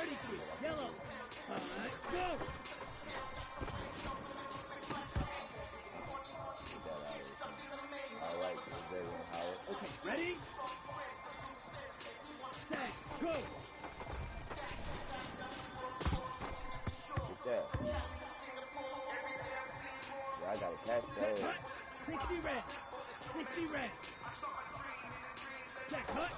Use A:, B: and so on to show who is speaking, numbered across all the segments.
A: 33. Yellow. Go.
B: All right, Howard.
A: Okay, ready? Set, go.
B: Get that. Yeah, I gotta catch that.
A: Cut. 60 red. 60 red. Set, cut.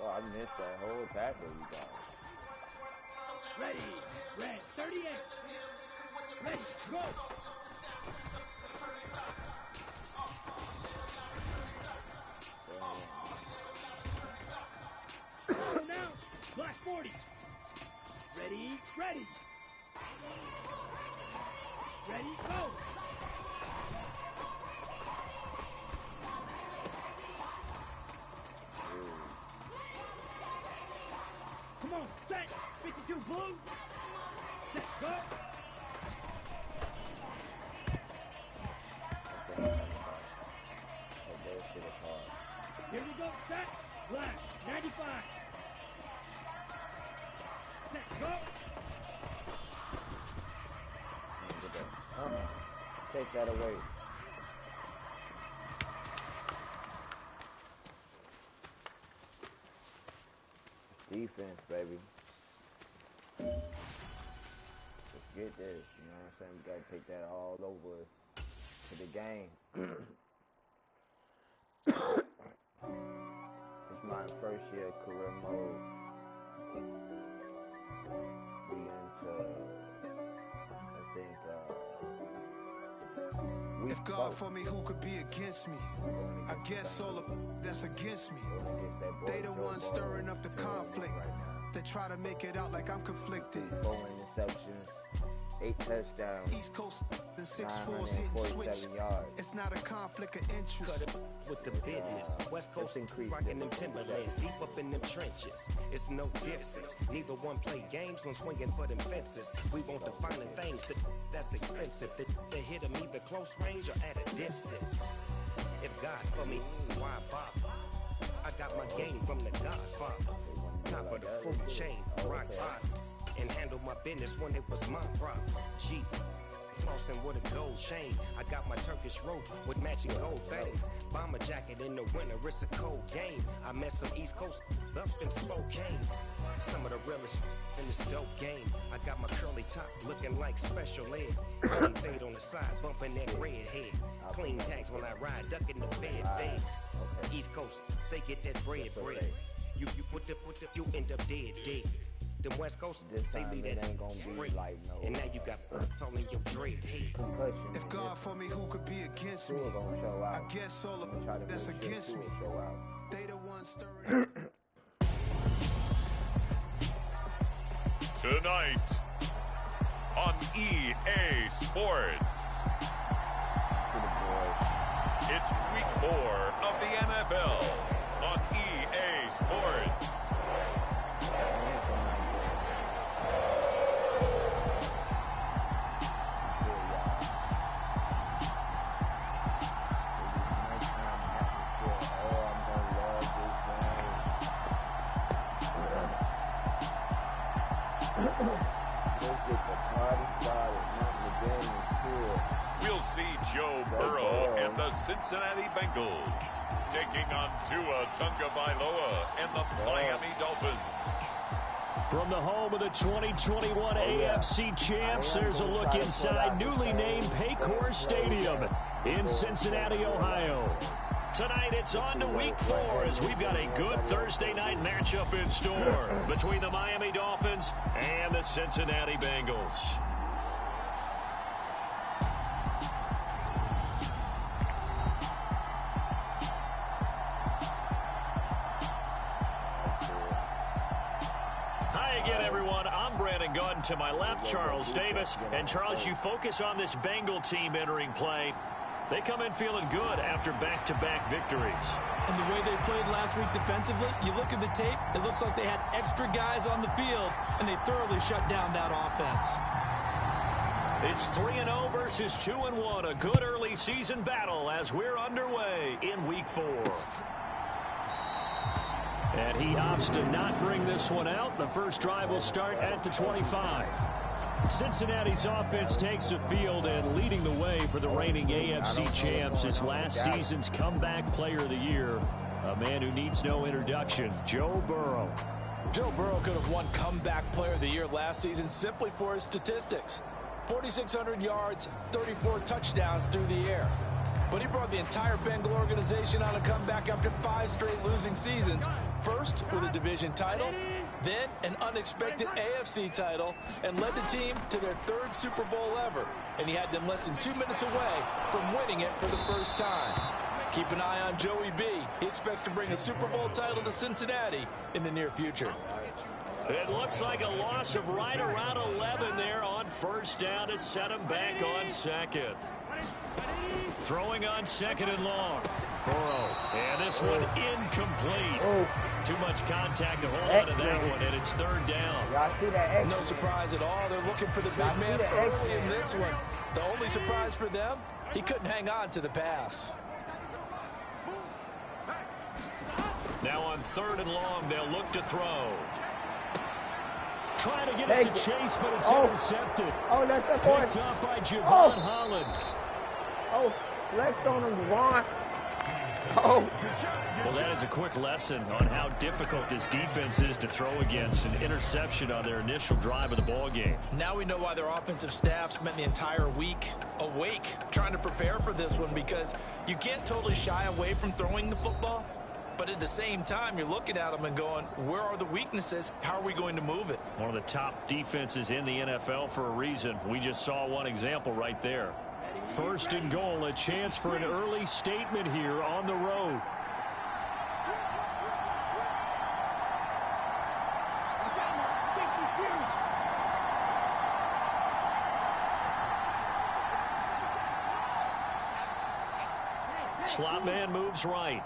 B: Oh, I missed that whole tackle you got.
A: Ready. Red. 38. Ready. Go. Go now. Black 40. Ready. Ready. Ready. Go. Come on. Set. 52 blue. Set. Go. Here we go. Set. Black. 95. Set. Go.
B: Take that away. Defense, baby. Let's get this. You know what I'm saying? We gotta take that all over to the game. It's my first year career mode. We into, I think,
C: if God for me, who could be against me? I guess all of that's against me. They the ones stirring up the conflict. They try to make it out like I'm conflicted.
B: 4 interceptions, 8 touchdowns,
C: East Coast and 6-4s hitting switch.
B: yards.
C: It's not a conflict of interest.
D: Cut it with the business. West Coast rocking them Timberlands, deep up in them trenches. It's no difference. Neither one play games when swinging for them fences. We want the finer things that's expensive. They hit them either close range or at a distance. If God for me, why bother? I got my game from the Godfather. Top of the food chain, rock bottom. And handle my business when it was my problem. Jeep, flossing with a gold chain. I got my Turkish rope with matching gold things. Bomber jacket in the winter, it's a cold game. I met some East Coast up in Spokane. Some of the realest in this dope game. I got my curly top looking like special ed. Clean fade on the side, bumping that red head. Clean tags when I ride, ducking the feds. East Coast, they get that bread. You put the, you end up dead. Them West Coast, they leave that straight. And now you got all in your dread head.
C: If God for me, who could be against me? I guess all of that's against me. They the ones stirring.
E: Tonight on EA Sports, it's week 4 of the NFL on EA Sports. We'll see Joe Burrow and the Cincinnati Bengals taking on Tua Tagovailoa and the Miami Dolphins.
F: From the home of the 2021 AFC champs, there's a look inside newly named Paycor Stadium in Cincinnati, Ohio. Tonight, it's on to week 4 as we've got a good Thursday night matchup in store between the Miami Dolphins and the Cincinnati Bengals. To my left, Charles Davis. And Charles, you focus on this Bengal team entering play. They come in feeling good after back-to-back victories.
G: And the way they played last week defensively, you look at the tape, it looks like they had extra guys on the field, and they thoroughly shut down that offense.
F: It's 3-0 versus 2-1, a good early season battle as we're underway in week 4. And he opts to not bring this one out. The first drive will start at the 25. Cincinnati's offense takes the field and leading the way for the reigning AFC champs is last season's comeback player of the year, a man who needs no introduction, Joe Burrow.
G: Joe Burrow could have won comeback player of the year last season simply for his statistics. 4,600 yards, 34 touchdowns through the air. But he brought the entire Bengal organization on a comeback after 5 straight losing seasons. First with a division title, then an unexpected AFC title, and led the team to their 3rd Super Bowl ever. And he had them less than 2 minutes away from winning it for the first time. Keep an eye on Joey B. He expects to bring a Super Bowl title to Cincinnati in the near future.
F: It looks like a loss of right around 11 there on first down to set him back on second. Throwing on second and long. Burrow. And this one incomplete. Too much contact to hold on to that one, and it's 3rd down.
G: No surprise at all. They're looking for the big man early in this one. The only surprise for them, he couldn't hang on to the pass.
F: Now on 3rd and long, they'll look to throw. Trying to get it to Chase, but it's intercepted.
B: Oh, that's the
F: Picked off by Javon Holland.
B: Oh, left on him, Javon. Oh.
F: Well, that is a quick lesson on how difficult this defense is to throw against. An interception on their initial drive of the ball game.
G: Now we know why their offensive staff spent the entire week awake trying to prepare for this one, because you can't totally shy away from throwing the football. But at the same time, you're looking at them and going, where are the weaknesses? How are we going to move it?
F: One of the top defenses in the NFL for a reason. We just saw one example right there. 1st and goal, a chance for an early statement here on the road. Slot man moves right.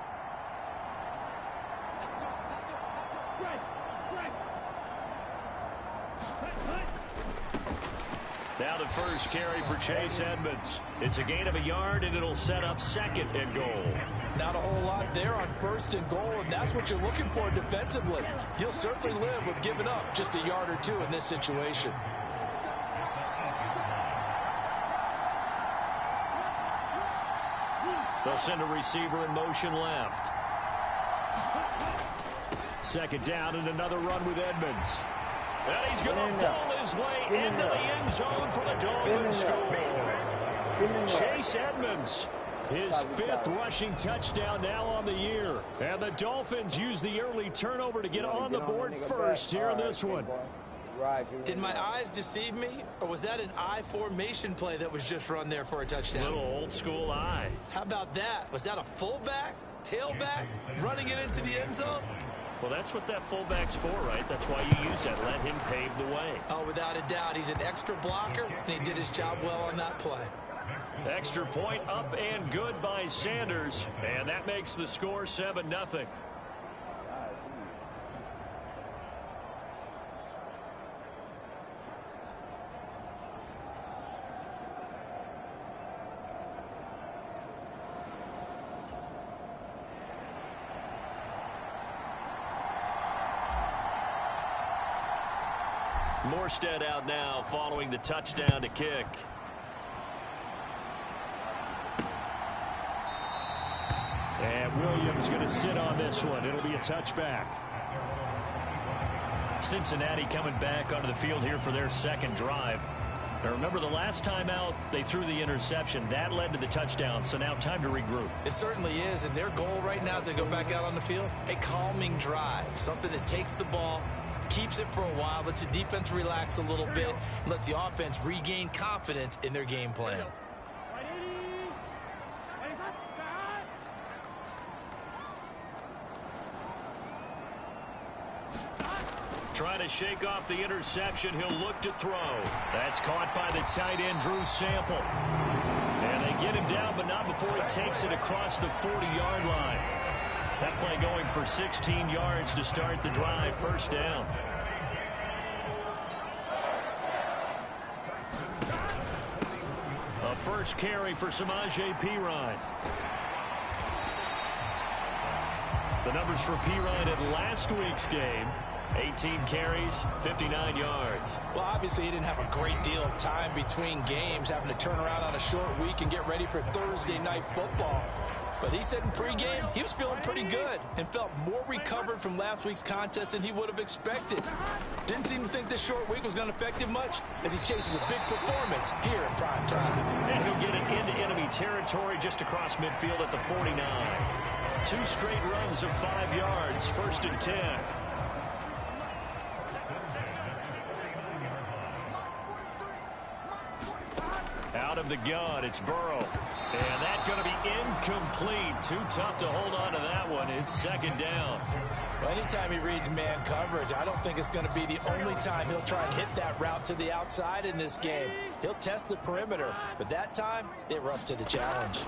F: Now the first carry for Chase Edmonds. It's a gain of a yard, and it'll set up 2nd and goal.
G: Not a whole lot there on 1st and goal, and that's what you're looking for defensively. You'll certainly live with giving up just a yard or 2 in this situation.
F: They'll send a receiver in motion left. 2nd down and another run with Edmonds. And he's going to ball his way into the end zone for the Dolphins score. Chase Edmonds, his 5th rushing touchdown now on the year. And the Dolphins use the early turnover to get on the board first here in this one.
G: Did my eyes deceive me, or was that an I formation play that was just run there for a touchdown?
F: Little old school eye.
G: How about that? Was that a fullback, tailback, running it into the end zone?
F: Well, that's what that fullback's for, right? That's why you use that. Let him pave the way.
G: Oh, without a doubt. He's an extra blocker, and he did his job well on that play.
F: Extra point up and good by Sanders, and that makes the score 7-0. Morstead out now following the touchdown to kick. And Williams going to sit on this one. It'll be a touchback. Cincinnati coming back onto the field here for their 2nd drive. Now remember, the last time out they threw the interception. That led to the touchdown, so now time to regroup.
G: It certainly is, and their goal right now as they go back out on the field, a calming drive, something that takes the ball, keeps it for a while, lets the defense relax a little bit, and lets the offense regain confidence in their game plan.
F: Trying to shake off the interception. He'll look to throw. That's caught by the tight end, Drew Sample. And they get him down, but not before he takes it across the 40-yard line. That play going for 16 yards to start the drive. 1st down. A first carry for Samaje Perine. The numbers for Pirine in last week's game: 18 carries, 59 yards.
G: Well, obviously he didn't have a great deal of time between games, having to turn around on a short week and get ready for Thursday night football. But he said in pregame he was feeling pretty good and felt more recovered from last week's contest than he would have expected. Didn't seem to think this short week was going to affect him much as he chases a big performance here in prime time.
F: And he'll get it into enemy territory just across midfield at the 49. 2 straight runs of 5 yards, 1st and 10. Out of the gun, it's Burrow. And that's going to be incomplete. Too tough to hold on to that one. It's 2nd down.
G: Well, anytime he reads man coverage, I don't think it's going to be the only time he'll try and hit that route to the outside in this game. He'll test the perimeter, but that time they were up to the challenge.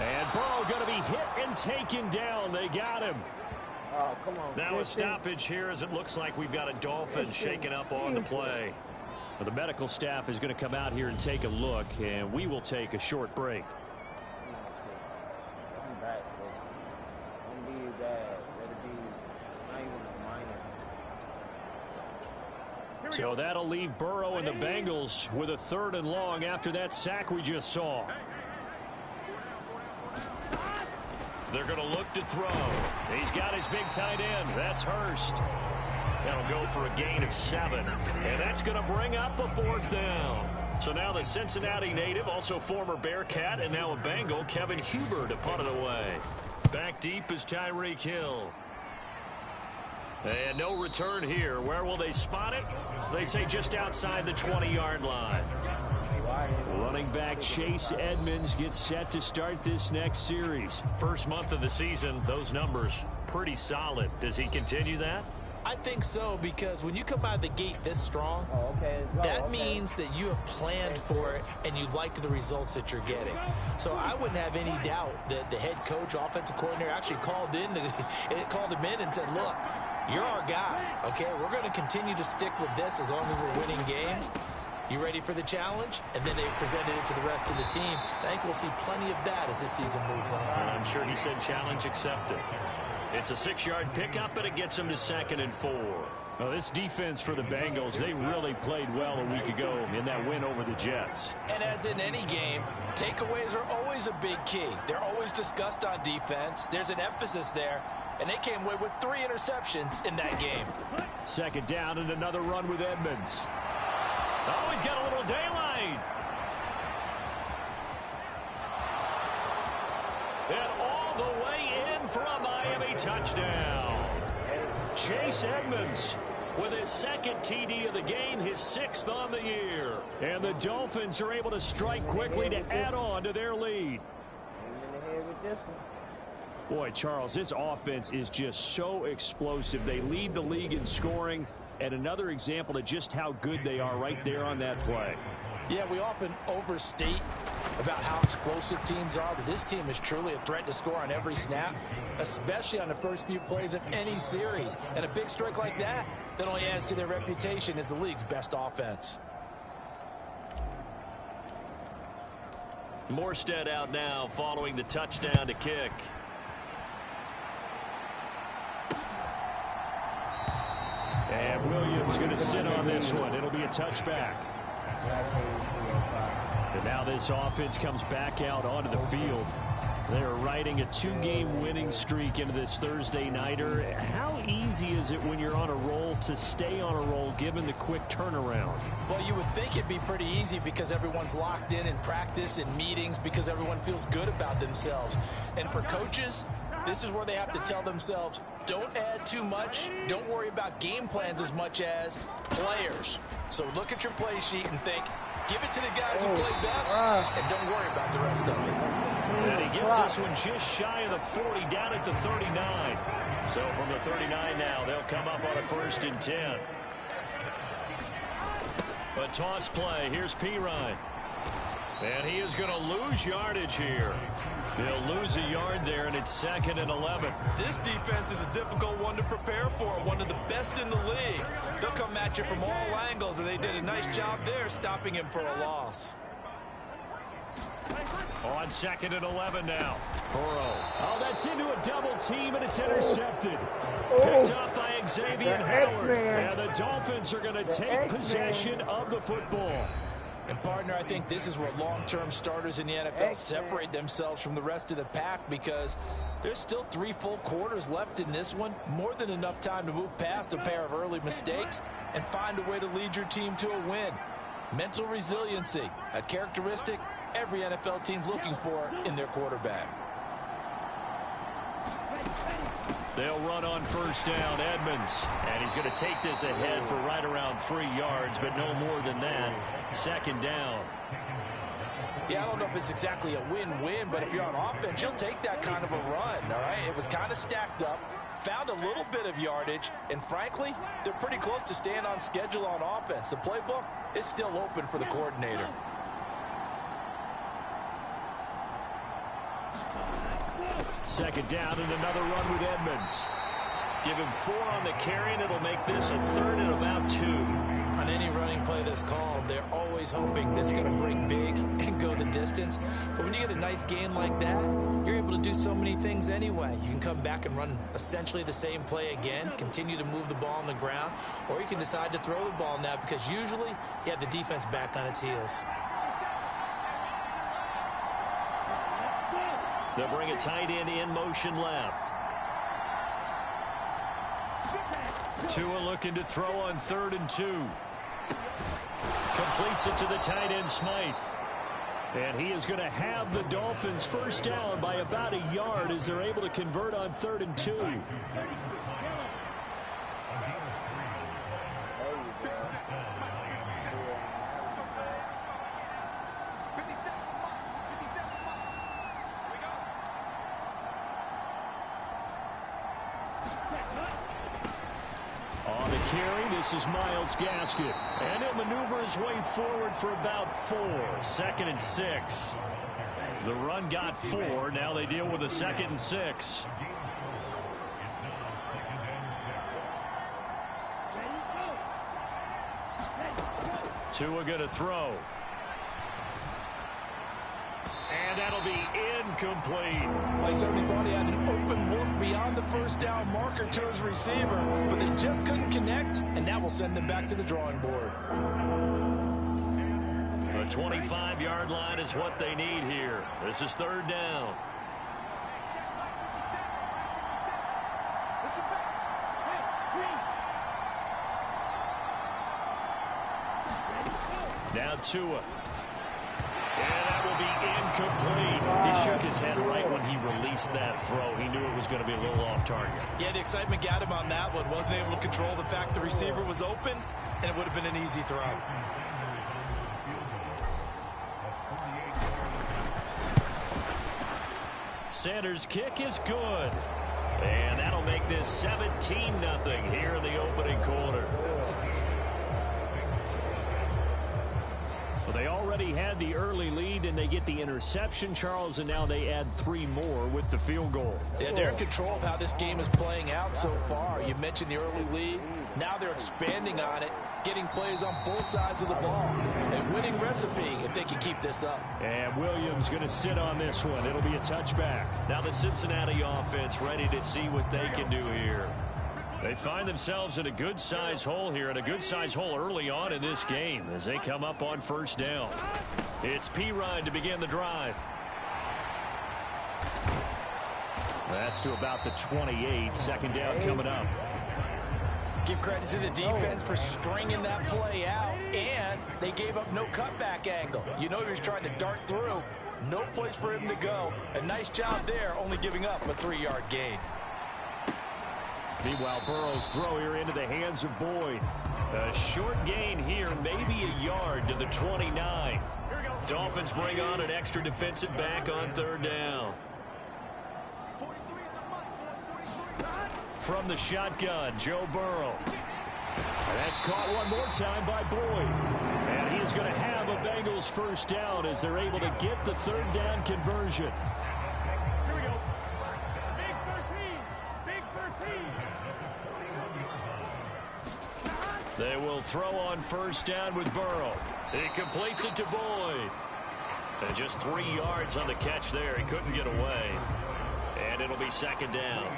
F: And Burrow going to be hit and taken down. They got him.
B: Oh, come on.
F: Now a stoppage here as it looks like we've got a Dolphin shaken up on the play. Well, the medical staff is going to come out here and take a look, and we will take a short break.
B: I'm back, bro. Don't be bad. Let it be not even a minor.
F: So that'll leave Burrow and the Bengals with a 3rd and long after that sack we just saw. They're going to look to throw. He's got his big tight end. That's Hurst. That'll go for a gain of 7. And that's going to bring up a 4th down. So now the Cincinnati native, also former Bearcat, and now a Bengal, Kevin Huber, to punt it away. Back deep is Tyreek Hill. And no return here. Where will they spot it? They say just outside the 20-yard line. Running back Chase Edmonds gets set to start this next series. First month of the season, those numbers pretty solid. Does he continue that?
G: I think so, because when you come out of the gate this strong, that means that you have planned for it and you like the results that you're getting. So I wouldn't have any doubt that the head coach, offensive coordinator, actually called him in and said, look, you're our guy, okay? We're going to continue to stick with this as long as we're winning games. You ready for the challenge? And then they presented it to the rest of the team. I think we'll see plenty of that as this season moves on.
F: I'm sure he said challenge accepted. It's a 6-yard pickup, and it gets him to 2nd and 4. Well, this defense for the Bengals, they really played well a week ago in that win over the Jets.
G: And as in any game, takeaways are always a big key. They're always discussed on defense. There's an emphasis there, and they came away with 3 interceptions in that game.
F: 2nd down and another run with Edmonds. Oh, he's got a little daylight. And all the way in for a Miami touchdown. Chase Edmonds with his 2nd TD of the game, his 6th on the year. And the Dolphins are able to strike quickly to add on to their lead. Boy, Charles, this offense is just so explosive. They lead the league in scoring. And another example of just how good they are right there on that play.
G: Yeah, we often overstate about how explosive teams are, but this team is truly a threat to score on every snap, especially on the first few plays of any series. And a big strike like that only adds to their reputation as the league's best offense.
F: Morstead out now following the touchdown to kick. And Williams going to sit on this one. It'll be a touchback. And now this offense comes back out onto the field. They're riding a 2-game winning streak into this Thursday nighter. How easy is it when you're on a roll to stay on a roll given the quick turnaround?
G: Well, you would think it'd be pretty easy because everyone's locked in practice and meetings because everyone feels good about themselves. And for coaches, this is where they have to tell themselves, don't add too much. Don't worry about game plans as much as players. So look at your play sheet and think, give it to the guys who play best, and don't worry about the rest of it.
F: And he gets this one just shy of the 40, down at the 39. So from the 39 now, they'll come up on a 1st and 10. A toss play. Here's Pirine. And he is going to lose yardage here. He'll lose a yard there, and it's 2nd and 11.
G: This defense is a difficult one to prepare for, one of the best in the league. They'll come at you from all angles, and they did a nice job there stopping him for a loss.
F: On 2nd and 11 now. Burrow. Oh, that's into a double team, and it's intercepted. Picked off by Xavier Howard. And the Dolphins are going to take possession of the football.
G: And, partner, I think this is where long-term starters in the NFL separate themselves from the rest of the pack, because there's still 3 full quarters left in this one. More than enough time to move past a pair of early mistakes and find a way to lead your team to a win. Mental resiliency, a characteristic every NFL team's looking for in their quarterback.
F: They'll run on 1st down, Edmonds. And he's going to take this ahead for right around 3 yards, but no more than that. 2nd down.
G: Yeah, I don't know if it's exactly a win-win, but if you're on offense, you'll take that kind of a run, all right? It was kind of stacked up, found a little bit of yardage, and frankly, they're pretty close to staying on schedule on offense. The playbook is still open for the coordinator.
F: Second down and another run with Edmonds. Give him 4 on the carry, and it'll make this a 3rd and about 2.
G: On any running play that's called, they're always hoping that it's going to break big and go the distance. But when you get a nice gain like that, you're able to do so many things anyway. You can come back and run essentially the same play again, continue to move the ball on the ground, or you can decide to throw the ball now, because usually you have the defense back on its heels.
F: They'll bring a tight end in motion left. Tua looking to throw on 3rd and 2. Completes it to the tight end, Smythe. And he is going to have the Dolphins 1st down by about a yard as they're able to convert on 3rd and 2. On the carry, this is Myles Gaskin. And he'll maneuver his way forward for about 4. 2nd and 6. The run got 4. Now they deal with a 2nd and 6. Tua going to throw. And that'll be incomplete.
G: I certainly thought he had an open look beyond the 1st down marker to his receiver, but they just couldn't connect, and that will send them back to the drawing board.
F: The 25-yard line is what they need here. This is 3rd down. Now Tua. And that will be incomplete. He shook his head right when he released that throw. He knew it was going to be a little off target.
G: Yeah, the excitement got him on that one. Wasn't able to control the fact the receiver was open, and it would have been an easy throw.
F: Sanders' kick is good. And that'll make this 17-0 here in the opening quarter. Well, they already had the early lead, and they get the interception, Charles, and now they add 3 more with the field goal.
G: Yeah, they're in control of how this game is playing out so far. You mentioned the early lead. Now they're expanding on it, getting plays on both sides of the ball. A winning recipe if they can keep this up.
F: And Williams going to sit on this one. It'll be a touchback. Now the Cincinnati offense ready to see what they can do here. They find themselves in a good-sized hole here, and a good-sized hole early on in this game as they come up on 1st down. It's P-Ryan to begin the drive. That's to about the 28. 2nd down coming up.
G: Give credit to the defense for stringing that play out, and they gave up no cutback angle. You know he was trying to dart through. No place for him to go. A nice job there, only giving up a 3-yard gain.
F: Meanwhile, Burrow's throw here into the hands of Boyd. A short gain here, maybe a yard to the 29. Dolphins bring on an extra defensive back on 3rd down. From the shotgun, Joe Burrow. And that's caught one more time by Boyd. And he is going to have a Bengals 1st down as they're able to get the 3rd down conversion. They will throw on 1st down with Burrow. He completes it to Boyd. And just 3 yards on the catch there. He couldn't get away. And it'll be second down.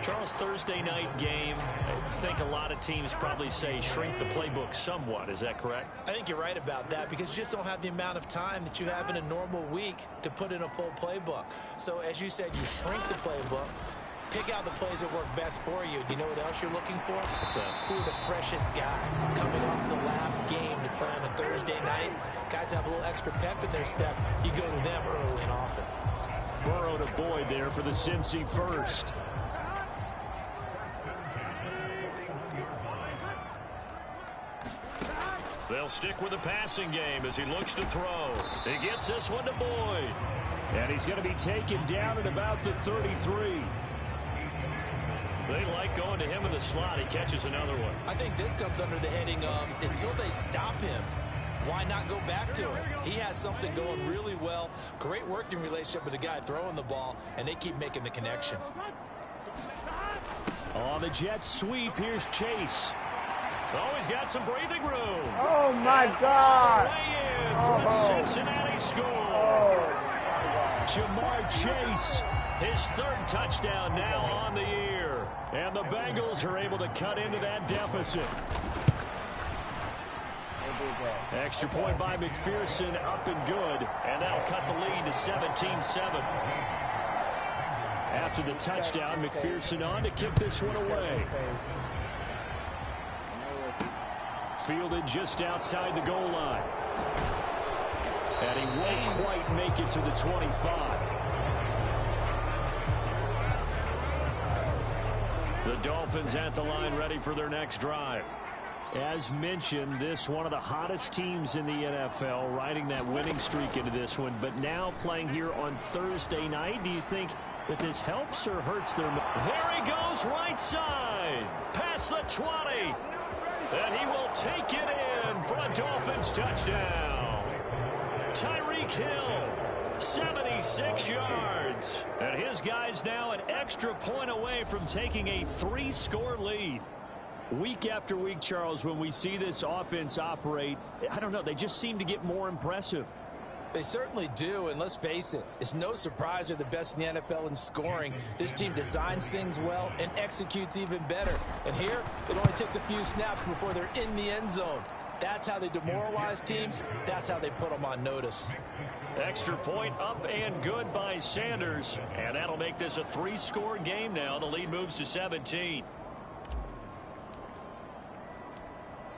F: Charles, Thursday night game, I think a lot of teams probably say shrink the playbook somewhat. Is that correct?
G: I think you're right about that because you just don't have the amount of time that you have in a normal week to put in a full playbook. So as you said, you shrink the playbook, pick out the plays that work best for you. Do you know what else you're looking for? Who are the freshest guys coming off the last game to play on a Thursday night? Guys have a little extra pep in their step. You go to them early and often.
F: Burrow to Boyd there for the Cincy first. They'll stick with the passing game as he looks to throw. He gets this one to Boyd. And he's going to be taken down at about the 33. They like going to him in the slot. He catches another one.
G: I think this comes under the heading of until they stop him, why not go back to it? He has something going really well. Great working relationship with the guy throwing the ball, and they keep making the connection.
F: On the Jets sweep, here's Chase. Oh, he's got some breathing room.
B: Oh, my God.
F: Way in for a Cincinnati score. Jamar Chase, his third touchdown now on the year. And the Bengals are able to cut into that deficit. Extra point by McPherson, up and good. And that'll cut the lead to 17-7. After the touchdown, McPherson on to kick this one away. Fielded just outside the goal line. And he won't quite make it to the 25. The Dolphins at the line ready for their next drive. As mentioned, this one of the hottest teams in the NFL, riding that winning streak into this one, but now playing here on Thursday night. Do you think that this helps or hurts their... There he goes, right side, past the 20. And he will take it in for a Dolphins touchdown. Tyreek Hill, 76 yards. And his guys now an extra point away from taking a 3-score lead. Week after week, Charles, when we see this offense operate, I don't know, they just seem to get more impressive.
G: They certainly do, and let's face it, it's no surprise they're the best in the NFL in scoring. This team designs things well and executes even better. And here, it only takes a few snaps before they're in the end zone. That's how they demoralize teams. That's how they put them on notice.
F: Extra point up and good by Sanders. And that'll make this a 3-score game now. The lead moves to 17.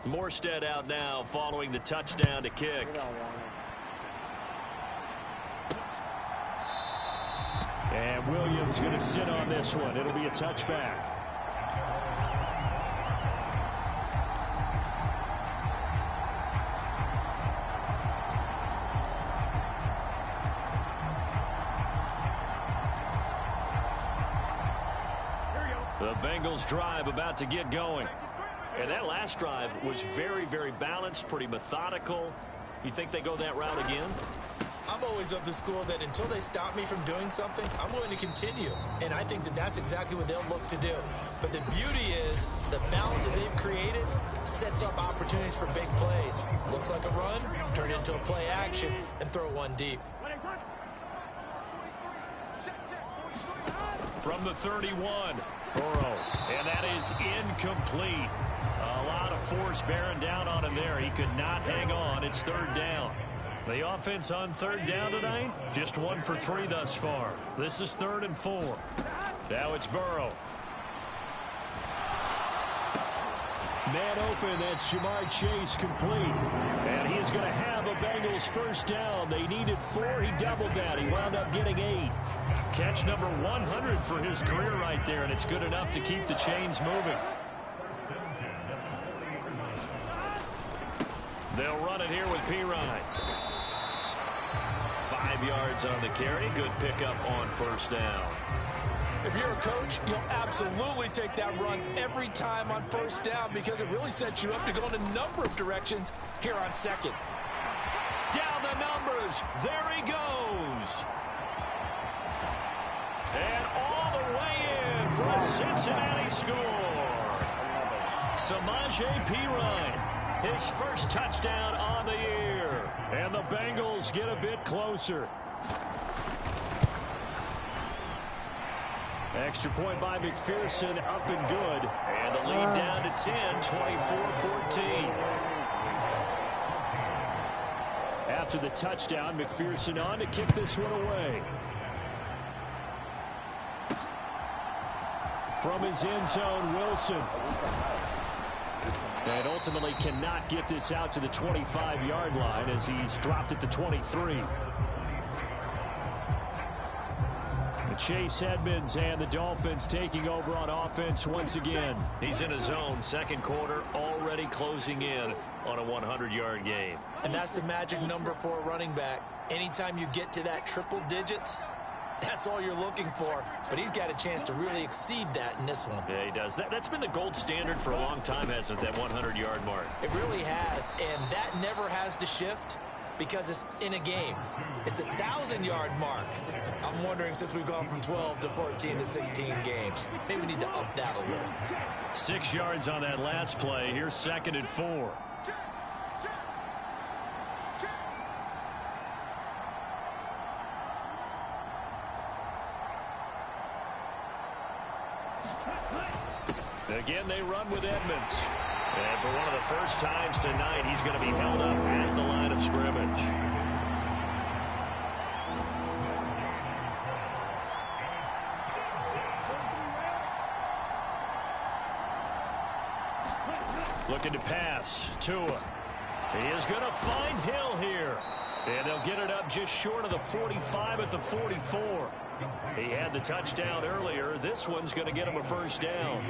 F: Morstead out now following the touchdown to kick. And Williams going to sit on this one. It'll be a touchback. The Bengals drive about to get going. And that last drive was very, very balanced, pretty methodical. You think they go that route again?
G: I'm always of the school that until they stop me from doing something, I'm going to continue. And I think that that's exactly what they'll look to do. But the beauty is the balance that they've created sets up opportunities for big plays. Looks like a run, turn it into a play action, and throw one deep.
F: From the 31, Burrow. And that is incomplete. A lot of force bearing down on him there. He could not hang on. It's third down. The offense on third down tonight, just 1 for 3 thus far. This is 3rd and 4. Now it's Burrow. Man open, that's Jamar Chase complete. And he is going to have a Bengals first down. They needed 4, he doubled that. He wound up getting 8. Catch number 100 for his career right there, and it's good enough to keep the chains moving. They'll run it here with Pirine. 5 yards on the carry. Good pickup on first down.
G: If you're a coach, you'll absolutely take that run every time on first down because it really sets you up to go in a number of directions here on second.
F: Down the numbers. There he goes. And all the way in for a Cincinnati score. Samaje Pirine. his first touchdown on the year. And the Bengals get a bit closer. Extra point by McPherson, up and good. And the lead down to 10, 24-14. After the touchdown, McPherson on to kick this one away. From his end zone, Wilson. And ultimately cannot get this out to the 25-yard line as he's dropped at the 23. Chase Edmonds and the Dolphins taking over on offense once again. He's in his own second quarter, already closing in on a 100-yard game.
G: And that's the magic number for a running back. Anytime you get to that triple digits, that's all you're looking for. But he's got a chance to really exceed that in this one.
F: Yeah, he does. That's been the gold standard for a long time, hasn't it, that 100-yard mark?
G: It really has, and that never has to shift because it's in a game. It's a 1,000-yard mark. I'm wondering, since we've gone from 12 to 14 to 16 games, maybe we need to up that a little.
F: 6 yards on that last play. Here's 2nd and 4. Again, they run with Edmonds. And for one of the first times tonight, he's going to be held up at the line of scrimmage. Looking to pass. Tua. He is going to find Hill here. And they'll get it up just short of the 45 at the 44. He had the touchdown earlier. This one's going to get him a first down.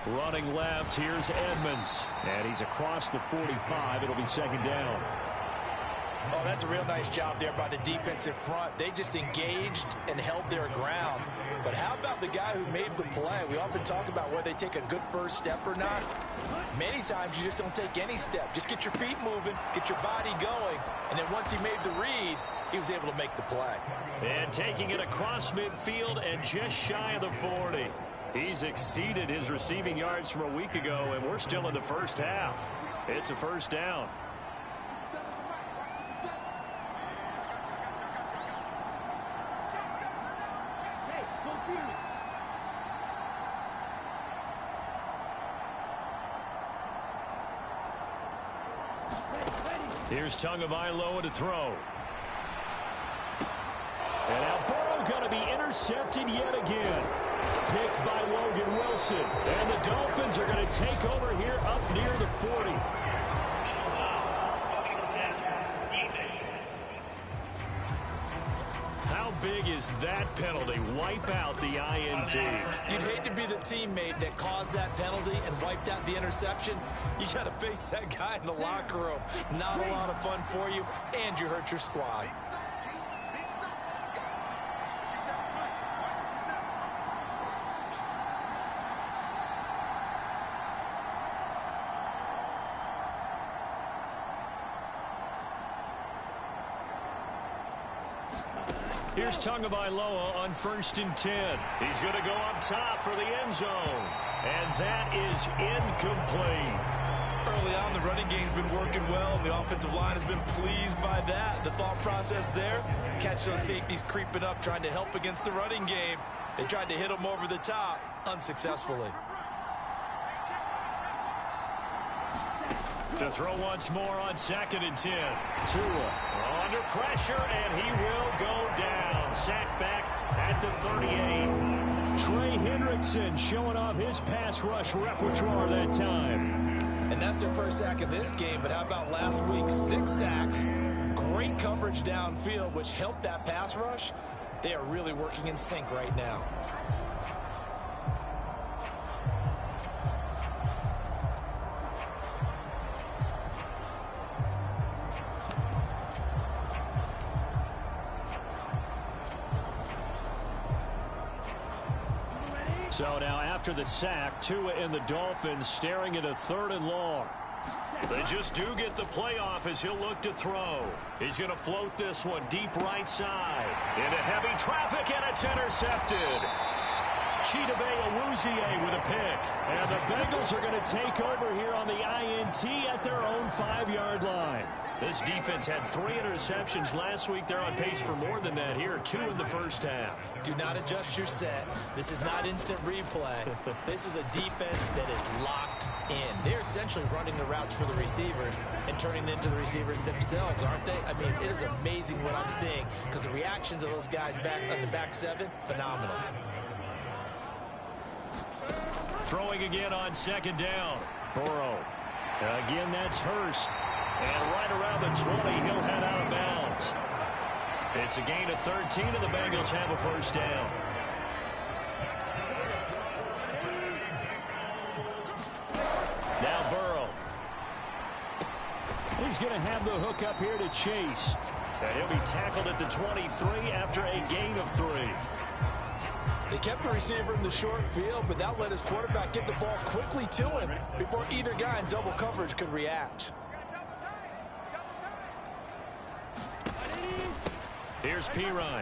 F: Running left, here's Edmonds. And he's across the 45. It'll be 2nd down.
G: Oh, that's a real nice job there by the defensive front. They just engaged and held their ground. But how about the guy who made the play? We often talk about whether they take a good first step or not. Many times you just don't take any step. Just get your feet moving, get your body going, and then once he made the read, he was able to make the play.
F: And taking it across midfield and just shy of the 40. He's exceeded his receiving yards from a week ago, and we're still in the first half. It's a first down. Here's Tagovailoa to throw. And now Burrow going to be intercepted yet again. Picked by Logan Wilson. And the Dolphins are going to take over here up near the 40. How big is that penalty? Wipe out the INT.
G: You'd hate to be the teammate that caused that penalty and wiped out the interception. You got to face that guy in the locker room. Not a lot of fun for you, and you hurt your squad.
F: Here's Tagovailoa on 1st and 10. He's going to go up top for the end zone. And that is incomplete.
G: Early on, the running game's been working well, and the offensive line has been pleased by that. The thought process there, catch those safeties creeping up, trying to help against the running game. They tried to hit them over the top, unsuccessfully.
F: To throw once more on 2nd and 10. Tua under pressure, and he will go down. Sacked back at the 38. Trey Hendrickson showing off his pass rush repertoire that time.
G: And that's their first sack of this game, but how about last week? 6 sacks, great coverage downfield, which helped that pass rush. They are really working in sync right now.
F: So now after the sack, Tua and the Dolphins staring at a 3rd and long. They just do get the playoff as he'll look to throw. He's going to float this one deep right side. Into heavy traffic, and it's intercepted. Chidobe with a pick. And the Bengals are going to take over here on the INT at their own 5-yard line. This defense had 3 interceptions last week. They're on pace for more than that here. 2 in the first half.
G: Do not adjust your set. This is not instant replay. This is a defense that is locked in. They're essentially running the routes for the receivers and turning into the receivers themselves, aren't they? I mean, it is amazing what I'm seeing because the reactions of those guys back on the back 7, phenomenal.
F: Throwing again on 2nd down. Burrow. Again, that's Hurst. And right around the 20, he'll head out of bounds. It's a gain of 13, and the Bengals have a first down. Now Burrow. He's going to have the hook up here to Chase. And he'll be tackled at the 23 after a gain of 3.
G: They kept the receiver in the short field, but that let his quarterback get the ball quickly to him before either guy in double coverage could react.
F: Here's Pirine.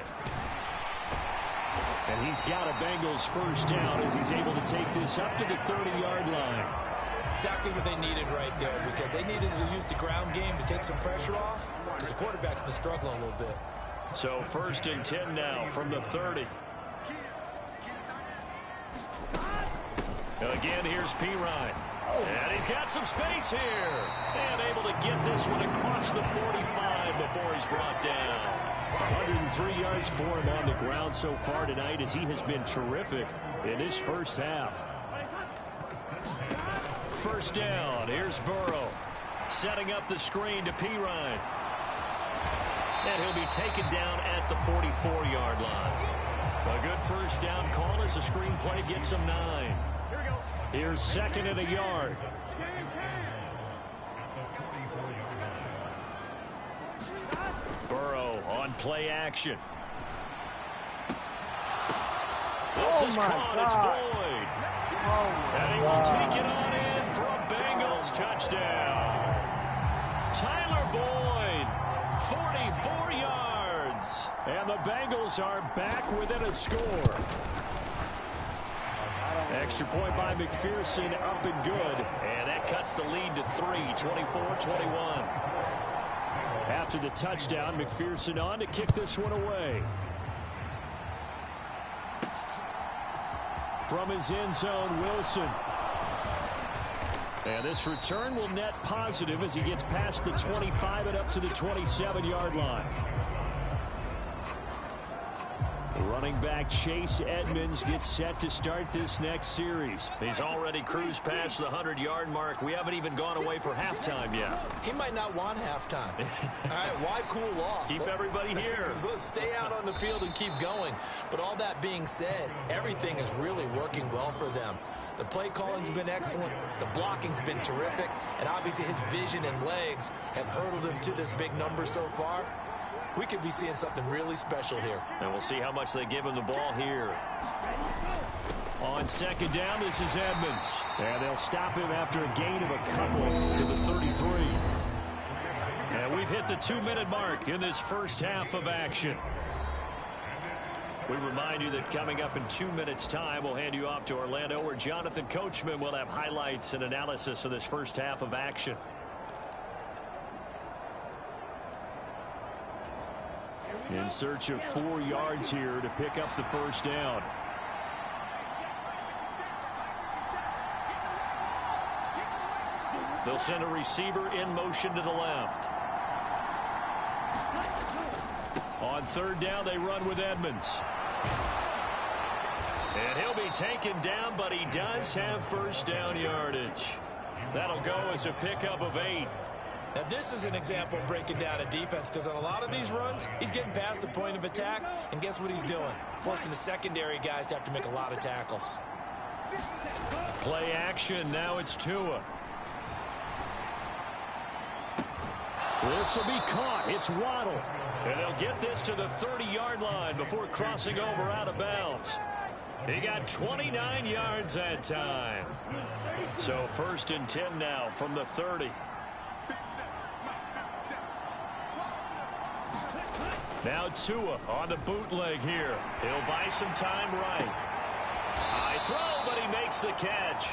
F: And he's got a Bengals first down as he's able to take this up to the 30-yard line.
G: Exactly what they needed right there, because they needed to use the ground game to take some pressure off, because the quarterback's been struggling a little bit.
F: So 1st and 10 now from the 30. Again, here's Pirine. And he's got some space here. And able to get this one across the 45 before he's brought down. 103 yards for him on the ground so far tonight as he has been terrific in his first half. First down, here's Burrow. Setting up the screen to Pirine. And he'll be taken down at the 44-yard line. A good first down call as the screen play gets him 9. Here's 2nd and a yard. Burrow on play action. This is caught. It's Boyd. And he will take it on in for a Bengals touchdown. Tyler Boyd, 44 yards. And the Bengals are back within a score. Extra point by McPherson, up and good. And that cuts the lead to 3, 24-21. After the touchdown, McPherson on to kick this one away. From his end zone, Wilson. And this return will net positive as he gets past the 25 and up to the 27-yard line. Running back Chase Edmonds gets set to start this next series. He's already cruised past the 100-yard mark. We haven't even gone away for halftime yet.
G: He might not want halftime. All right, why cool off?
F: Keep everybody here.
G: Let's stay out on the field and keep going. But all that being said, everything is really working well for them. The play calling's been excellent. The blocking's been terrific. And obviously his vision and legs have hurdled him to this big number so far. We could be seeing something really special here.
F: And we'll see how much they give him the ball here. On 2nd down, this is Edmonds. And they'll stop him after a gain of a couple to the 33. And we've hit the 2-minute mark in this first half of action. We remind you that coming up in 2 minutes' time, we'll hand you off to Orlando, where Jonathan Coachman will have highlights and analysis of this first half of action. In search of 4 yards here to pick up the first down. They'll send a receiver in motion to the left. On 3rd down, they run with Edmonds. And he'll be taken down, but he does have first down yardage. That'll go as a pickup of 8.
G: Now, this is an example of breaking down a defense, because on a lot of these runs, he's getting past the point of attack, and guess what he's doing? Forcing the secondary guys to have to make a lot of tackles.
F: Play action. Now it's Tua. This will be caught. It's Waddle. And they'll get this to the 30-yard line before crossing over out of bounds. He got 29 yards that time. So 1st and 10 now from the 30. Now Tua on the bootleg here. He'll buy some time right. High throw, but he makes the catch.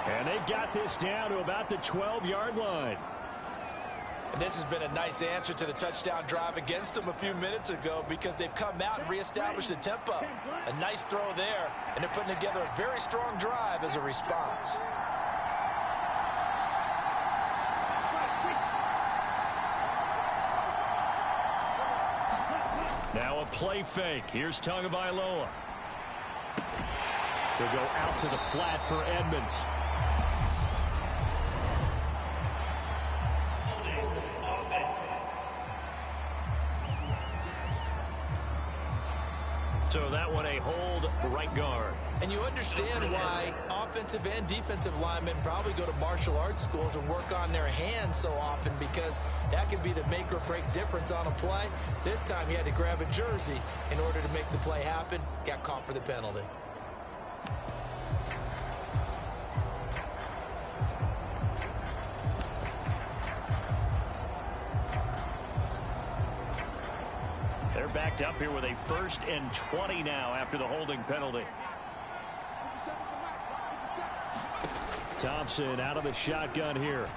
F: And they've got this down to about the 12-yard line.
G: And this has been a nice answer to the touchdown drive against them a few minutes ago because they've come out and reestablished the tempo. A nice throw there, and they're putting together a very strong drive as a response.
F: Now a play fake. Here's Tagovailoa. He'll go out to the flat for Edmonds. So that one a hold right guard.
G: And you understand why offensive and defensive linemen probably go to martial arts schools and work on their hands so often, because that can be the make or break difference on a play. This time he had to grab a jersey in order to make the play happen. Got caught for the penalty.
F: They're backed up here with a 1st and 20 now after the holding penalty. Thompson out of the shotgun here.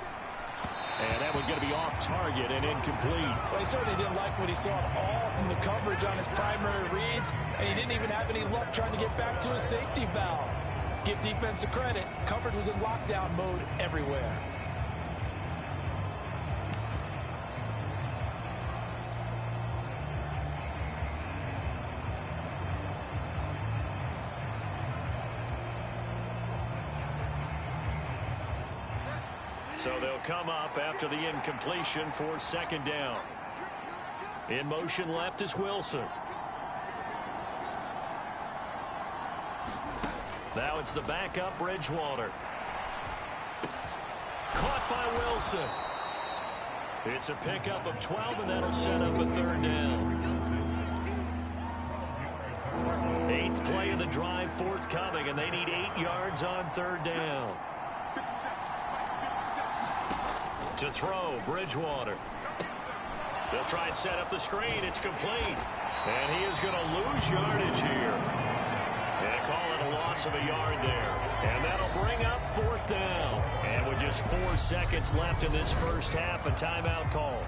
F: And that one's going to be off target and incomplete.
G: Well, he certainly didn't like what he saw at all from the coverage on his primary reads, and he didn't even have any luck trying to get back to his safety valve. Give defense a credit. Coverage was in lockdown mode everywhere.
F: So they'll come up after the incompletion for 2nd down. In motion left is Wilson. Now it's the backup Bridgewater. Caught by Wilson. It's a pickup of 12, and that'll set up a 3rd down. 8th play of the drive forthcoming, and they need 8 yards on 3rd down. To throw, Bridgewater. They'll try and set up the screen. It's complete. And he is going to lose yardage here. And call it a loss of a yard there. And that'll bring up 4th down. And with just 4 seconds left in this first half, a timeout call.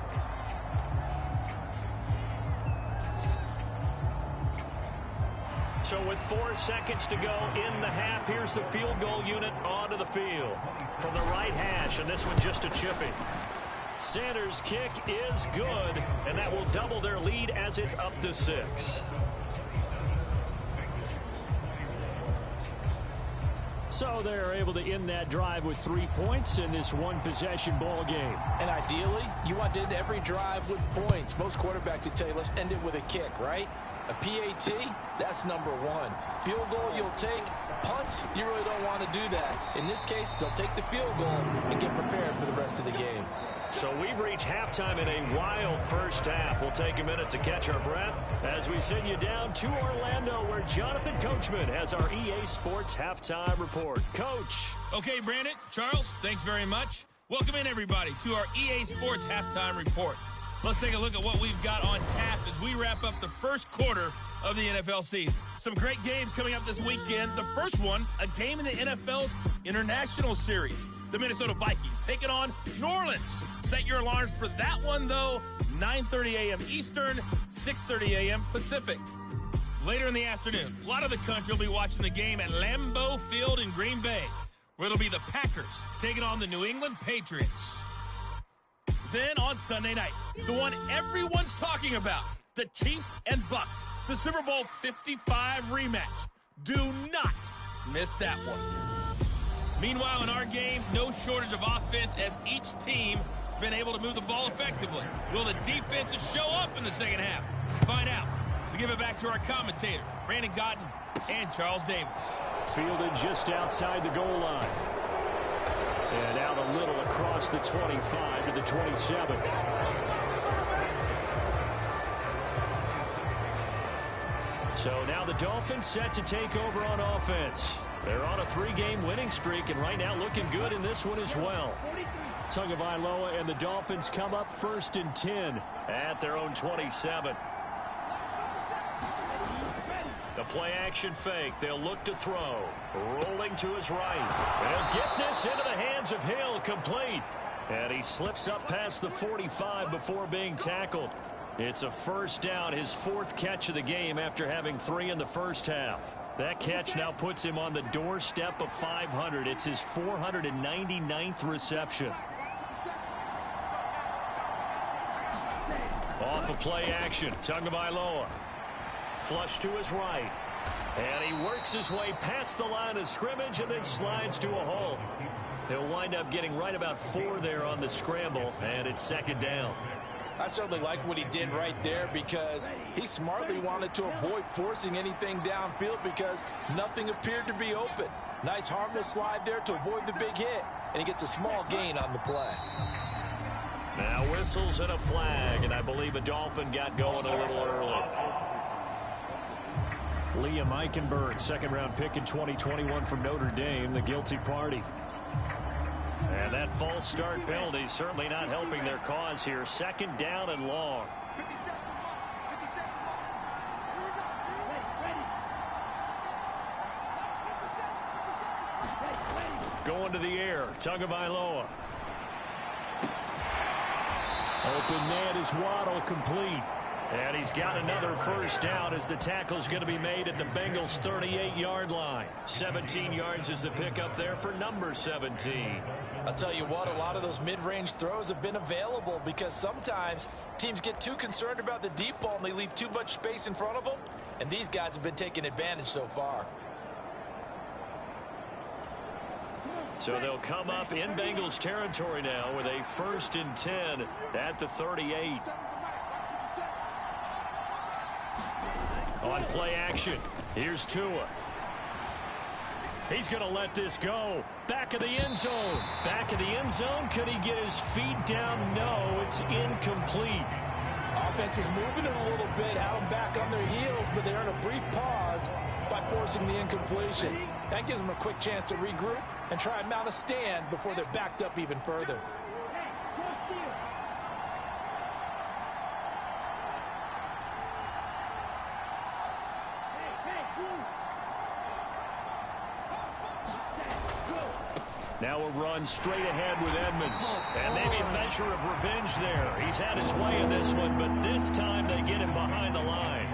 F: So with 4 seconds to go in the half, here's the field goal unit onto the field. From the right hash, and this one just a chipping. Sanders' kick is good, and that will double their lead as it's up to 6. So they're able to end that drive with 3 points in this one-possession ball game.
G: And ideally, you want to end every drive with points. Most quarterbacks would tell you, let's end it with a kick, right? A PAT, that's number 1. Field goal you'll take. Punts, you really don't want to do that. In this case, they'll take the field goal and get prepared for the rest of the game.
F: So we've reached halftime in a wild first half. We'll take a minute to catch our breath as we send you down to Orlando, where Jonathan Coachman has our EA Sports halftime report. Coach.
H: Okay, Brandon, Charles, thanks very much. Welcome in, everybody, to our EA Sports halftime report. Let's take a look at what we've got on tap as we wrap up the first quarter of the NFL season. Some great games coming up this weekend. The first one, a game in the NFL's International Series. The Minnesota Vikings taking on New Orleans. Set your alarms for that one, though. 9:30 a.m. Eastern, 6:30 a.m. Pacific. Later in the afternoon, a lot of the country will be watching the game at Lambeau Field in Green Bay, where it'll be the Packers taking on the New England Patriots. Then on Sunday night, the one everyone's talking about, the Chiefs and Bucks, the Super Bowl 55 rematch. Do not miss that one. Meanwhile, in our game, no shortage of offense as each team has been able to move the ball effectively. Will the defenses show up in the second half? Find out. We give it back to our commentators, Brandon Gotten and Charles Davis.
F: Fielded just outside the goal line. And out a little across the 25 to the 27. So now the Dolphins set to take over on offense. They're on a 3-game winning streak, and right now looking good in this one as well. Tagovailoa and the Dolphins come up 1st and 10 at their own 27. The play action fake. They'll look to throw. Rolling to his right. They'll get this into the hands of Hill. Complete. And he slips up past the 45 before being tackled. It's a first down, his 4th catch of the game after having 3 in the first half. That catch now puts him on the doorstep of 500. It's his 499th reception. Off of play action, Tagovailoa. Flush to his right. And he works his way past the line of scrimmage and then slides to a hole. He'll wind up getting right about 4 there on the scramble, and it's 2nd down.
G: I certainly like what he did right there because he smartly wanted to avoid forcing anything downfield because nothing appeared to be open. Nice harmless slide there to avoid the big hit, and he gets a small gain on the play.
F: Now whistles and a flag, and I believe a Dolphin got going a little early. Liam Eichenberg, 2nd-round pick in 2021 from Notre Dame, the guilty party. And that false start penalty certainly not helping their cause here. 2nd down and long. Going to the air, Tagovailoa. Open man is Waddle, complete. And he's got another first down as the tackle's going to be made at the Bengals' 38-yard line. 17 yards is the pickup there for number 17.
G: I'll tell you what, a lot of those mid-range throws have been available because sometimes teams get too concerned about the deep ball and they leave too much space in front of them. And these guys have been taking advantage so far.
F: So they'll come up in Bengals territory now with a 1st and 10 at the 38. On play action, here's Tua. He's going to let this go. Back of the end zone. Back of the end zone. Could he get his feet down? No, it's incomplete.
G: Offense was moving it a little bit, had them back on their heels, but they earn a brief pause by forcing the incompletion. That gives them a quick chance to regroup and try and mount a stand before they're backed up even further.
F: Now a run straight ahead with Edmonds. And maybe a measure of revenge there. He's had his way in this one, but this time they get him behind the line.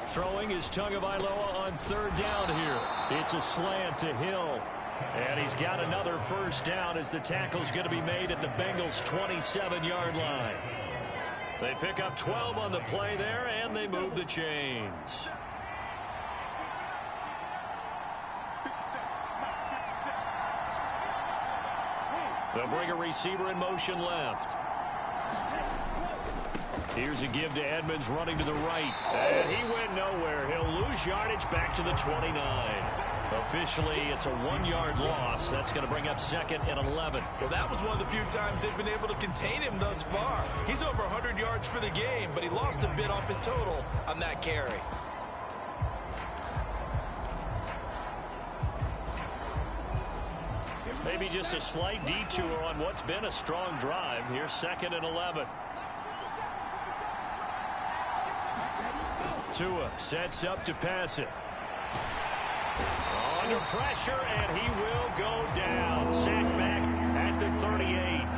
F: Throwing is Tagovailoa on 3rd down here. It's a slant to Hill. And he's got another first down as the tackle's going to be made at the Bengals' 27-yard line. They pick up 12 on the play there, and they move the chains. They'll bring a receiver in motion left. Here's a give to Edmonds running to the right. And he went nowhere. He'll lose yardage back to the 29. Officially, it's a 1-yard loss. That's going to bring up 2nd and 11.
G: Well, that was one of the few times they've been able to contain him thus far. He's over 100 yards for the game, but he lost a bit off his total on that carry.
F: Maybe just a slight detour on what's been a strong drive. Here's 2nd and 11. Tua sets up to pass it. Under pressure, and he will go down. Sack back at the 38.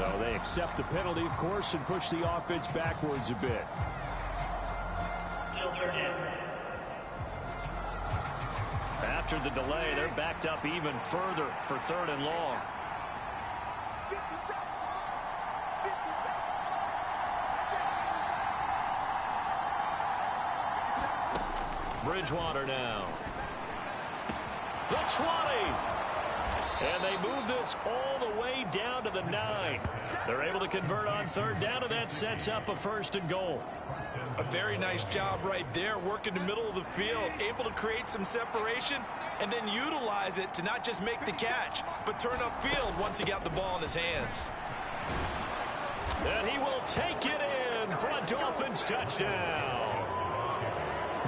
F: So they accept the penalty, of course, and push the offense backwards a bit. After the delay, they're backed up even further for 3rd and long. Bridgewater now. The 20. And they move this all the way down to the 9. They're able to convert on third down, and that sets up a 1st and goal.
G: A very nice job right there, working the middle of the field, able to create some separation, and then utilize it to not just make the catch, but turn upfield once he got the ball in his hands.
F: And he will take it in for a Dolphins touchdown.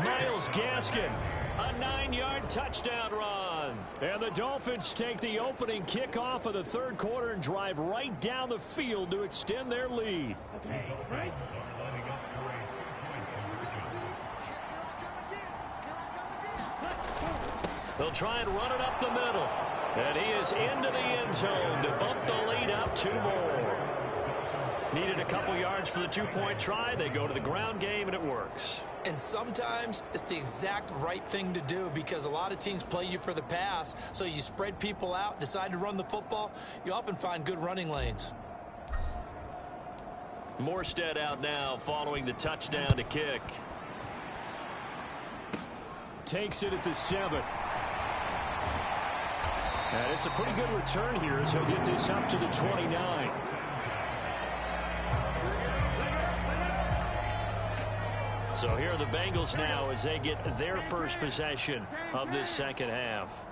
F: Myles Gaskin, a 9-yard touchdown run. And the Dolphins take the opening kickoff of the third quarter and drive right down the field to extend their lead.
A: Okay, right.
F: They'll try and run it up the middle. And he is into the end zone to bump the lead up 2 more. Needed a couple yards for the 2-point try. They go to the ground game, and it works.
G: And sometimes it's the exact right thing to do because a lot of teams play you for the pass, so you spread people out, decide to run the football. You often find good running lanes.
F: Morstead out now following the touchdown to kick. Takes it at the 7. And it's a pretty good return here as he'll get this up to the 29. So here are the Bengals now as they get their first possession of this second half.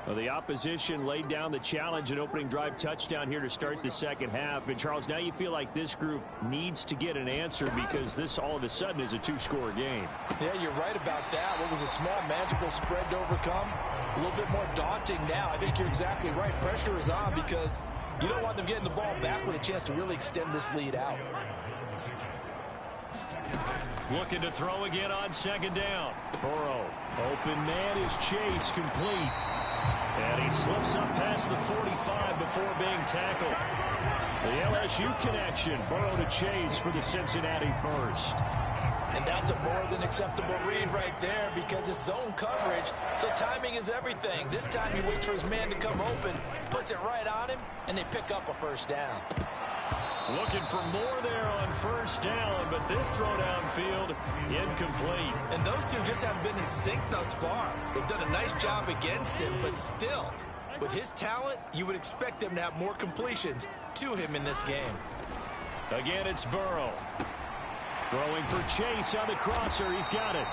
F: Well, the opposition laid down the challenge and opening drive touchdown here to start the second half. And, Charles, now you feel like this group needs to get an answer because this all of a sudden is a 2-score game.
G: Yeah, you're right about that. What was a small magical spread to overcome? A little bit more daunting now. I think you're exactly right. Pressure is on because you don't want them getting the ball back with a chance to really extend this lead out.
F: Looking to throw again on second down. Burrow. Open man is Chase, complete. And he slips up past the 45 before being tackled. The LSU connection. Burrow to Chase for the Cincinnati first.
G: And that's a more than acceptable read right there because it's zone coverage, so timing is everything. This time he waits for his man to come open, puts it right on him, and they pick up a first down.
F: Looking for more there on first down, but this throw downfield incomplete.
G: And those two just haven't been in sync thus far. They've done a nice job against him, but still, with his talent, you would expect them to have more completions to him in this game.
F: Again, it's Burrow. Throwing for Chase on the crosser. He's got it.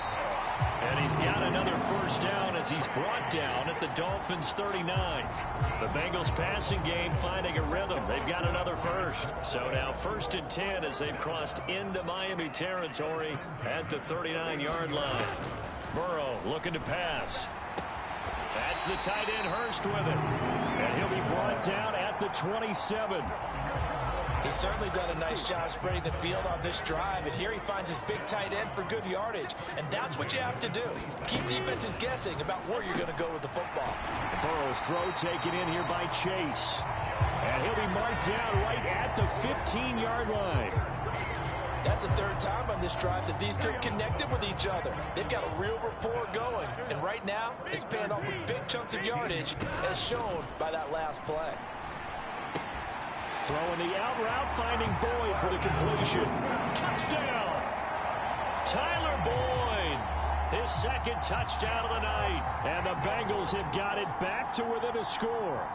F: And he's got another first down as he's brought down at the Dolphins' 39. The Bengals passing game finding a rhythm. They've got another first. So now 1st and 10 as they've crossed into Miami territory at the 39-yard line. Burrow looking to pass. That's the tight end Hurst with it. And he'll be brought down at the 27.
G: He's certainly done a nice job spreading the field on this drive, and here he finds his big tight end for good yardage, and that's what you have to do. Keep defenses guessing about where you're going to go with the football.
F: Burrow's throw taken in here by Chase, and he'll be marked down right at the 15-yard line.
G: That's the 3rd time on this drive that these two connected with each other. They've got a real rapport going, and right now it's paying off with big chunks of yardage as shown by that last play.
F: Throwing the out route, finding Boyd for the completion. Touchdown! Tyler Boyd, his 2nd touchdown of the night. And the Bengals have got it back to within a score.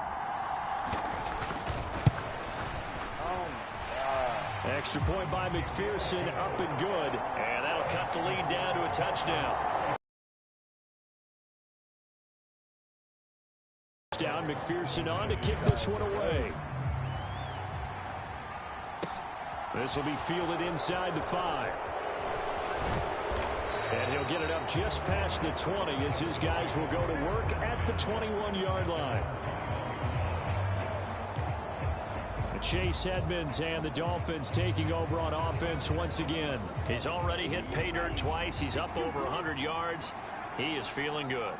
B: Oh, my God.
F: Extra point by McPherson, up and good. And that'll cut the lead down to a touchdown. Down, McPherson on to kick this one away. This will be fielded inside the 5. And he'll get it up just past the 20 as his guys will go to work at the 21-yard line. Chase Edmonds and the Dolphins taking over on offense once again. He's already hit pay dirt twice. He's up over 100 yards. He is feeling good.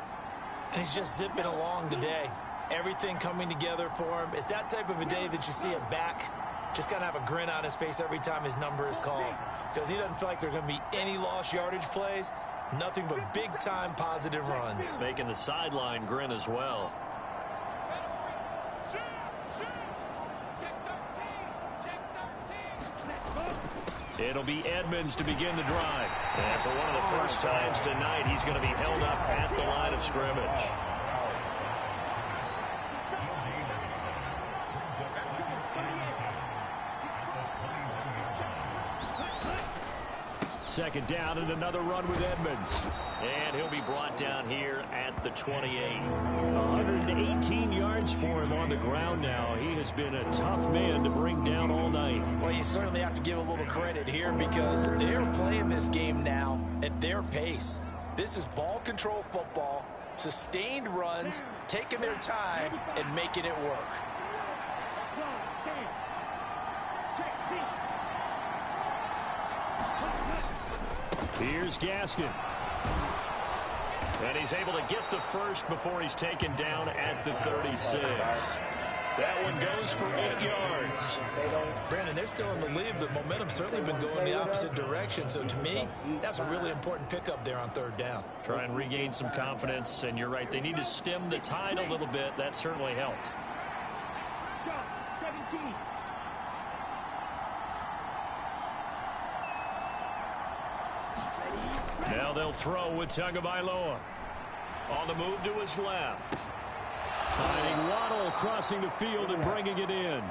G: And he's just zipping along today. Everything coming together for him. It's that type of a day that you see a back just kind of have a grin on his face every time his number is called because he doesn't feel like there are going to be any lost yardage plays, nothing but big-time positive runs.
F: Making the sideline grin as well. It'll be Edmonds to begin the drive. And for one of the first times tonight, he's going to be held up at the line of scrimmage. Second down and another run with Edmonds. And he'll be brought down here at the 28. 118 yards for him on the ground now. He has been a tough man to bring down all night.
G: Well, you certainly have to give a little credit here because they're playing this game now at their pace. This is ball control football, sustained runs, taking their time, and making it work.
F: Here's Gaskin. And he's able to get the first before he's taken down at the 36. That one goes for 8 yards.
G: Brandon, they're still in the lead, but momentum's certainly been going the opposite direction. So to me, that's a really important pickup there on third down.
F: Try and regain some confidence, and you're right. They need to stem the tide a little bit. That certainly helped.
A: 17.
F: Now they'll throw with Tagovailoa. On the move to his left. Finding Waddle crossing the field and bringing it in.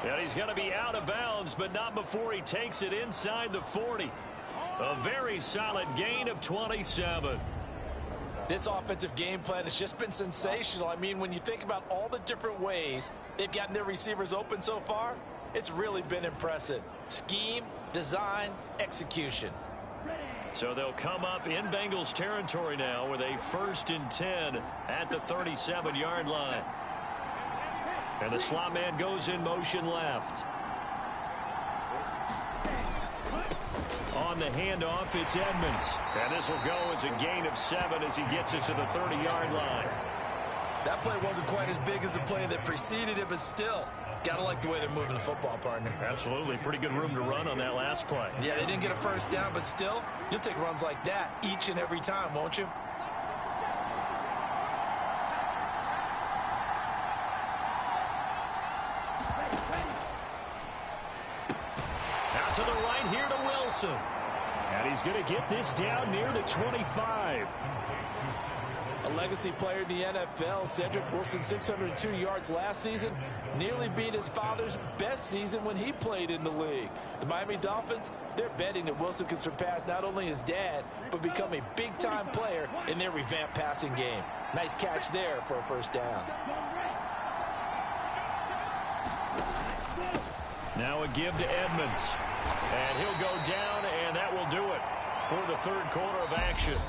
F: And he's going to be out of bounds, but not before he takes it inside the 40. A very solid gain of 27.
G: This offensive game plan has just been sensational. I mean, when you think about all the different ways they've gotten their receivers open so far, it's really been impressive. Scheme, design, execution.
F: So they'll come up in Bengals territory now with a 1st and 10 at the 37-yard line. And the slot man goes in motion left. On the handoff, it's Edmonds. And this will go as a gain of 7 as he gets it to the 30-yard line.
G: That play wasn't quite as big as the play that preceded it, but still, got to like the way they're moving the football, partner.
F: Absolutely. Pretty good room to run on that last play.
G: Yeah, they didn't get a first down, but still, you'll take runs like that each and every time, won't you?
F: Out to the right here to Wilson. And he's going to get this down near the 25.
G: A legacy player in the NFL, Cedric Wilson, 602 yards last season, nearly beat his father's best season when he played in the league. The Miami Dolphins, they're betting that Wilson can surpass not only his dad, but become a big-time player in their revamped passing game. Nice catch there for a first down.
F: Now a give to Edmonds. And he'll go down, and that will do it for the third quarter of action.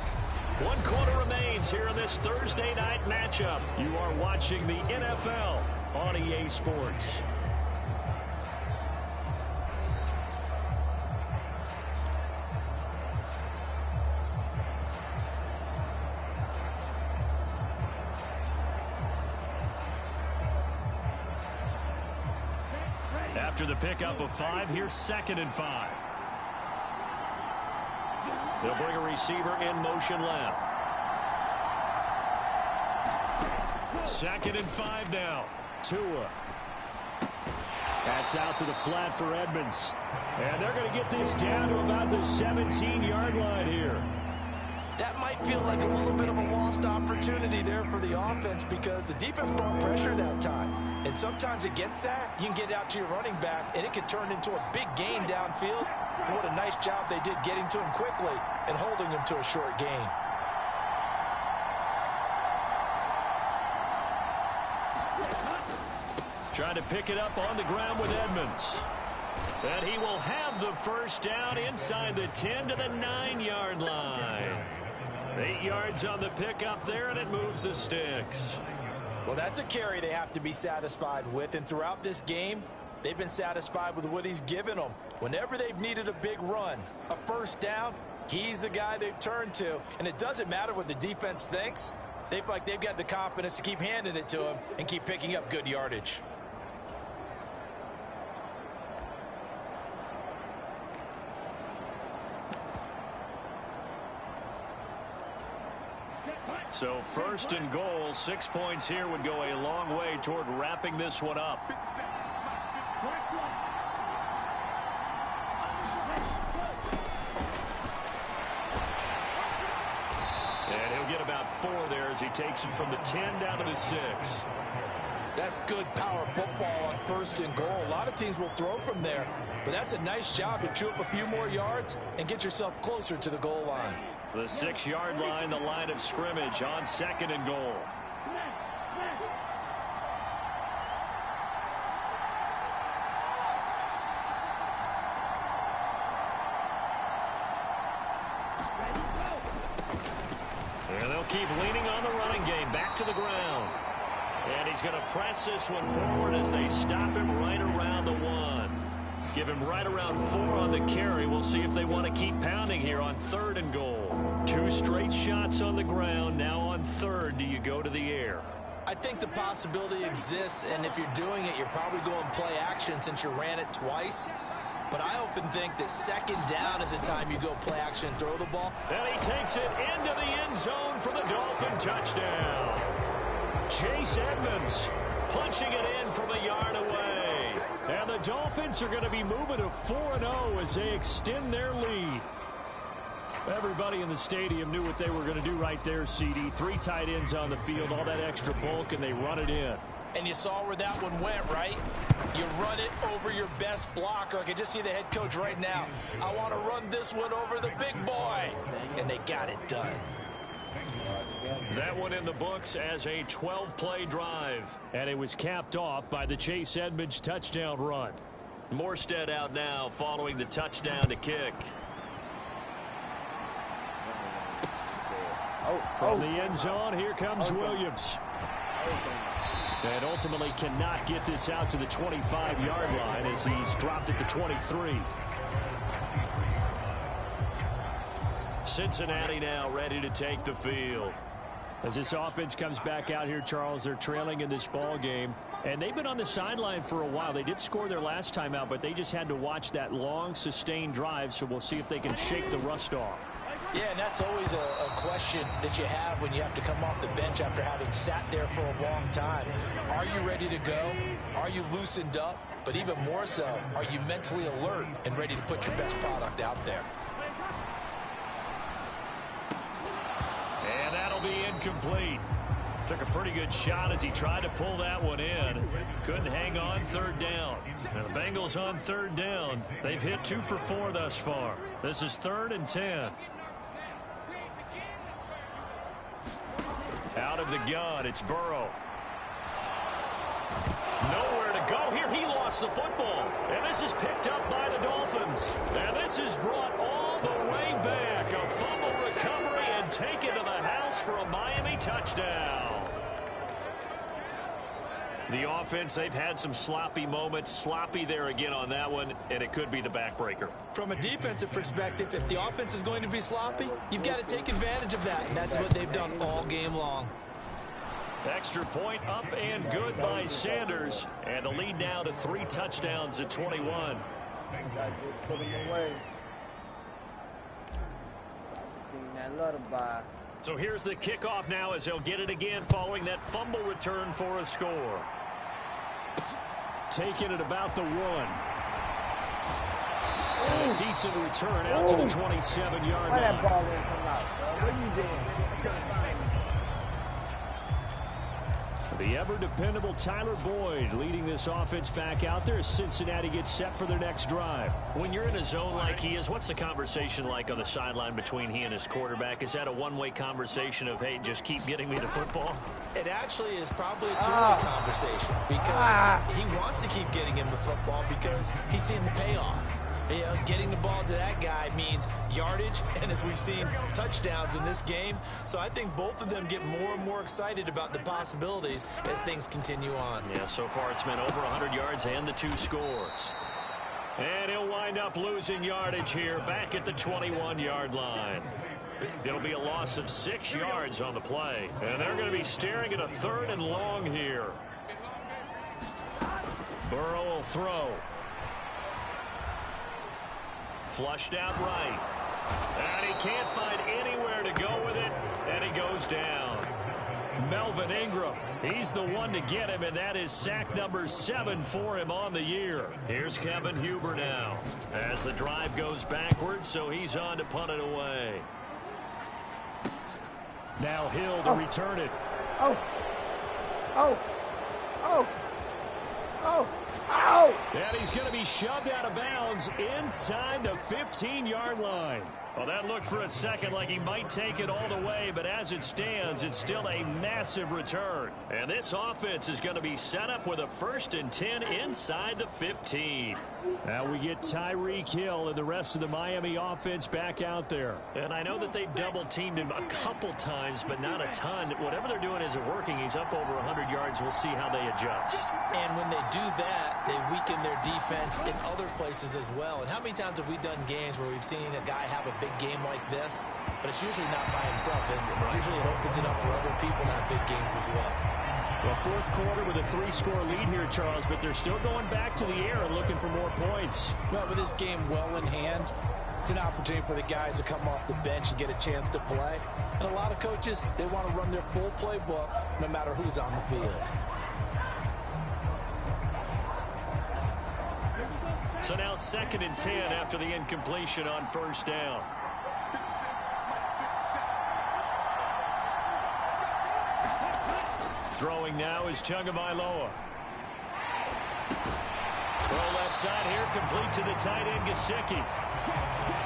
F: 1 quarter remains here in this Thursday night matchup. You are watching the NFL on EA Sports. After the pickup of 5, here's 2nd and 5. They'll bring a receiver in motion left. 2nd and 5 now. Tua. That's out to the flat for Edmonds. And they're going to get this down to about the 17-yard line here.
G: That might feel like a little bit of a lost opportunity there for the offense because the defense brought pressure that time. And sometimes against that, you can get out to your running back, and it can turn into a big gain downfield. But what a nice job they did getting to him quickly and holding him to a short gain.
F: Trying to pick it up on the ground with Edmonds. And he will have the first down inside the 10 to the 9-yard line. 8 yards on the pickup there, and it moves the sticks.
G: Well, that's a carry they have to be satisfied with, and throughout this game, they've been satisfied with what he's given them. Whenever they've needed a big run, a first down, he's the guy they've turned to. And it doesn't matter what the defense thinks. They feel like they've got the confidence to keep handing it to him and keep picking up good yardage.
F: So 1st and goal, 6 points here would go a long way toward wrapping this one up. 4 there as he takes it from the 10 down to the 6.
G: That's good power football on 1st and goal. A lot of teams will throw from there, but that's a nice job to chew up a few more yards and get yourself closer to the goal line.
F: The 6-yard line, the line of scrimmage on 2nd and goal. And they'll keep leaning on the running game. Back to the ground. And he's going to press this one forward as they stop him right around the 1. Give him right around 4 on the carry. We'll see if they want to keep pounding here on 3rd and goal. 2 straight shots on the ground. Now on 3rd, do you go to the air?
G: I think the possibility exists, and if you're doing it, you're probably going play action since you ran it twice. But I often think that 2nd down is the time you go play action and throw the ball.
F: And he takes it into the end zone for the Dolphin touchdown. Chase Edmonds punching it in from a yard away. And the Dolphins are going to be moving to 4-0 as they extend their lead. Everybody in the stadium knew what they were going to do right there, CD. 3 tight ends on the field, all that extra bulk, and they run it in.
G: And you saw where that one went, right? You run it over your best blocker. I can just see the head coach right now. I want to run this one over the big boy. And they got it done.
F: That one in the books as a 12-play drive. And it was capped off by the Chase Edmonds touchdown run. Morstead out now following the touchdown to kick. From the end zone, here comes Williams. And ultimately cannot get this out to the 25-yard line as he's dropped at the 23. Cincinnati now ready to take the field. As this offense comes back out here, Charles, they're trailing in this ball game. And they've been on the sideline for a while. They did score their last time out, but they just had to watch that long, sustained drive. So we'll see if they can shake the rust off.
G: Yeah, and that's always a question that you have when you have to come off the bench after having sat there for a long time. Are you ready to go? Are you loosened up? But even more so, are you mentally alert and ready to put your best product out there?
F: And that'll be incomplete. Took a pretty good shot as he tried to pull that one in. Couldn't hang on 3rd down. Now the Bengals on 3rd down. They've hit 2 for 4 thus far. This is 3rd and 10. Out of the gun, it's Burrow. Nowhere to go here. He lost the football. And this is picked up by the Dolphins. And this is brought all the way back. A fumble recovery and taken to the house for a Miami touchdown. The offense, they've had some sloppy moments. Sloppy there again on that one, and it could be the backbreaker.
G: From a defensive perspective, if the offense is going to be sloppy, you've got to take advantage of that, and that's what they've done all game long.
F: Extra point up and good by Sanders, and the lead now to 3 touchdowns at 21.
B: Put him away. Seen that lullaby.
F: So here's the kickoff now as they'll get it again following that fumble return for a score. Taking it about the 1. And a decent return out to the 27-yard
B: Why
F: line.
B: that ball didn't come out, bro? What you doing?
F: The ever-dependable Tyler Boyd leading this offense back out there as Cincinnati gets set for their next drive. When you're in a zone like he is, what's the conversation like on the sideline between he and his quarterback? Is that a one-way conversation of, hey, just keep getting me the football?
G: It actually is probably a two-way conversation because he wants to keep getting him the football because he's seen the payoff. You know, getting the ball to that guy means yardage, and as we've seen, touchdowns in this game. So I think both of them get more and more excited about the possibilities as things continue on.
F: Yeah, so far it's been over 100 yards and the 2 scores. And he'll wind up losing yardage here back at the 21-yard line. It'll be a loss of 6 yards on the play. And they're going to be staring at a 3rd and long here. Burrow will throw. Flushed out right. And he can't find anywhere to go with it. And he goes down. Melvin Ingram, he's the one to get him, and that is sack number 7 for him on the year. Here's Kevin Huber now as the drive goes backwards, so he's on to punt it away. Now Hill to return it. And he's going to be shoved out of bounds inside the 15-yard line. Well, that looked for a second like he might take it all the way, but as it stands, it's still a massive return. And this offense is going to be set up with a 1st and 10 inside the 15. Now we get Tyreek Hill and the rest of the Miami offense back out there. And I know that they've double-teamed him a couple times, but not a ton. Whatever they're doing isn't working. He's up over 100 yards. We'll see how they adjust.
G: And when they do that, they weaken their defense in other places as well. And how many times have we done games where we've seen a guy have a big game like this, but it's usually not by himself, is it? Usually it opens it up for other people to have big games as well.
F: Well, 4th quarter with a 3-score lead here, Charles, but they're still going back to the air and looking for more points.
G: Well, with this game well in hand, it's an opportunity for the guys to come off the bench and get a chance to play. And a lot of coaches, they want to run their full playbook no matter who's on the field.
F: So now 2nd and 10 after the incompletion on 1st down. Throwing now is Tagovailoa. Throw left side here, complete to the tight end, Gesicki.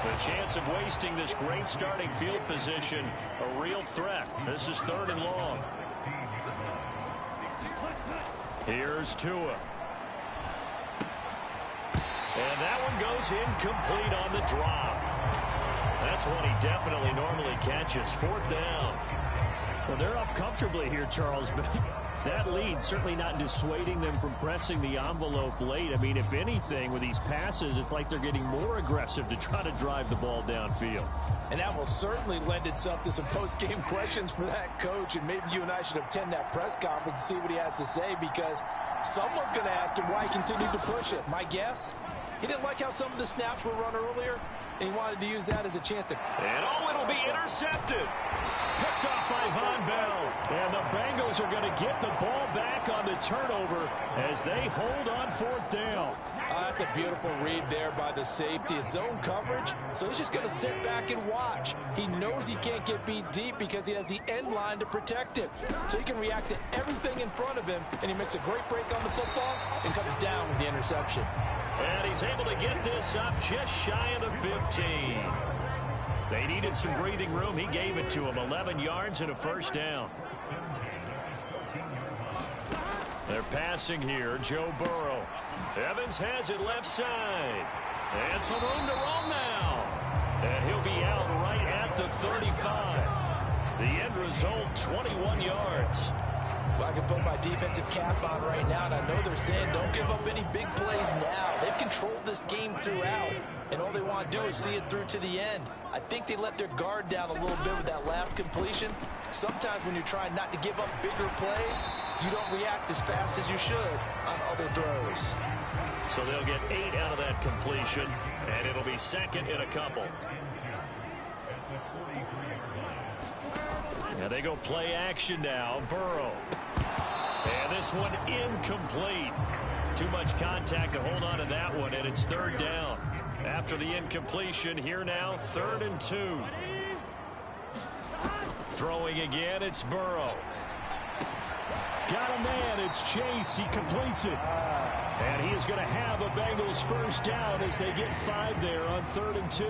F: The chance of wasting this great starting field position, a real threat. This is 3rd and long. Here's Tua. And that one goes incomplete on the drop. That's one he definitely normally catches. 4th down. Well, they're up comfortably here, Charles, but that lead certainly not dissuading them from pressing the envelope late. I mean, if anything, with these passes, it's like they're getting more aggressive to try to drive the ball downfield.
G: And that will certainly lend itself to some post-game questions for that coach, and maybe you and I should attend that press conference and see what he has to say, because someone's going to ask him why he continued to push it. My guess, he didn't like how some of the snaps were run earlier, and he wanted to use that as a chance to...
F: And it'll be intercepted. Picked off by Von Bell. And the Bengals are going to get the ball back on the turnover as they hold on 4th down.
G: That's a beautiful read there by the safety. It's zone coverage, so he's just going to sit back and watch. He knows he can't get beat deep because he has the end line to protect it. So he can react to everything in front of him, and he makes a great break on the football and comes down with the interception.
F: And he's able to get this up just shy of the 15. They needed some breathing room. He gave it to him. 11 yards and a 1st down. They're passing here. Joe Burrow. Evans has it left side. And some room to roam now. And he'll be out right at the 35. The end result, 21 yards.
G: Well, I can put my defensive cap on right now, and I know they're saying don't give up any big plays now. They've controlled this game throughout, and all they want to do is see it through to the end. I think they let their guard down a little bit with that last completion. Sometimes when you're trying not to give up bigger plays, you don't react as fast as you should on other throws.
F: So they'll get 8 out of that completion, and it'll be 2nd and a couple. Now they go play action now. Burrow. And this one incomplete. Too much contact to hold on to that one, and it's 3rd down. After the incompletion, here now, 3rd and 2. Throwing again, it's Burrow. Got a man, it's Chase. He completes it. And he is going to have a Bengals 1st down as they get 5 there on 3rd and 2.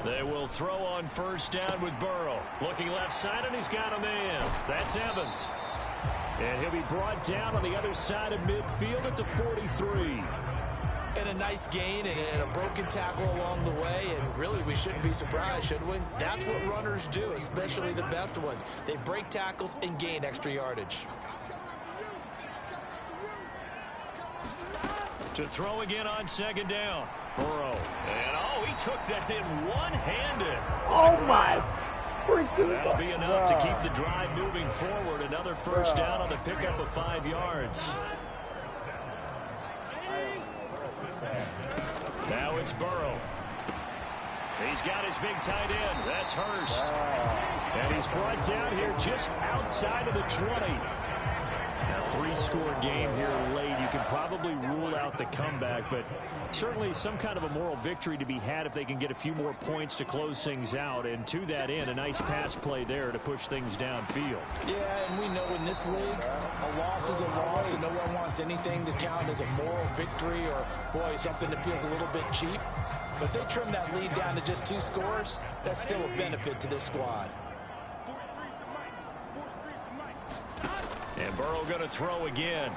F: They will throw on 1st down with Burrow. Looking left side, and he's got a man. That's Evans. And he'll be brought down on the other side of midfield at the 43.
G: And a nice gain and a broken tackle along the way, and really we shouldn't be surprised, should we? That's what runners do, especially the best ones. They break tackles and gain extra yardage.
F: To throw again on 2nd down. Burrow. And he took that in one-handed.
B: Oh my freaking
F: That'll be enough to keep the drive moving forward. Another 1st down on the pickup of 5 yards. Now it's Burrow. He's got his big tight end. That's Hurst. And he's brought down here just outside of the 20. Now three-score game here late, you can probably rule out the comeback, but certainly some kind of a moral victory to be had if they can get a few more points to close things out. And to that end, a nice pass play there to push things downfield.
G: Yeah, and we know in this league, a loss is a loss, and no one wants anything to count as a moral victory or, boy, something that feels a little bit cheap. But if they trim that lead down to just 2 scores, that's still a benefit to this squad.
F: And Burrow going to throw again.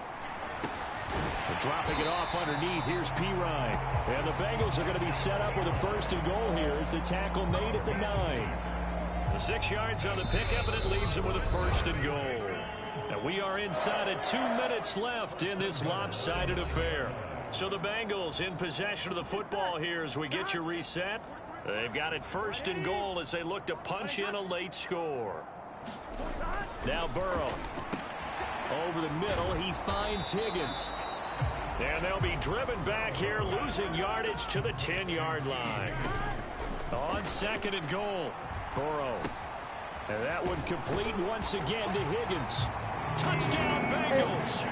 F: They're dropping it off underneath. Here's Pirine. And the Bengals are going to be set up with a 1st and goal here as the tackle made at the 9. The 6 yards on the pickup, and it leaves them with a 1st and goal. And we are inside of 2 minutes left in this lopsided affair. So the Bengals in possession of the football here as we get you reset. They've got it 1st and goal as they look to punch in a late score. Now Burrow. Over the middle, he finds Higgins. And they'll be driven back here, losing yardage to the 10-yard line. On 2nd and goal, Burrow. And that one complete once again to Higgins. Touchdown, Bengals.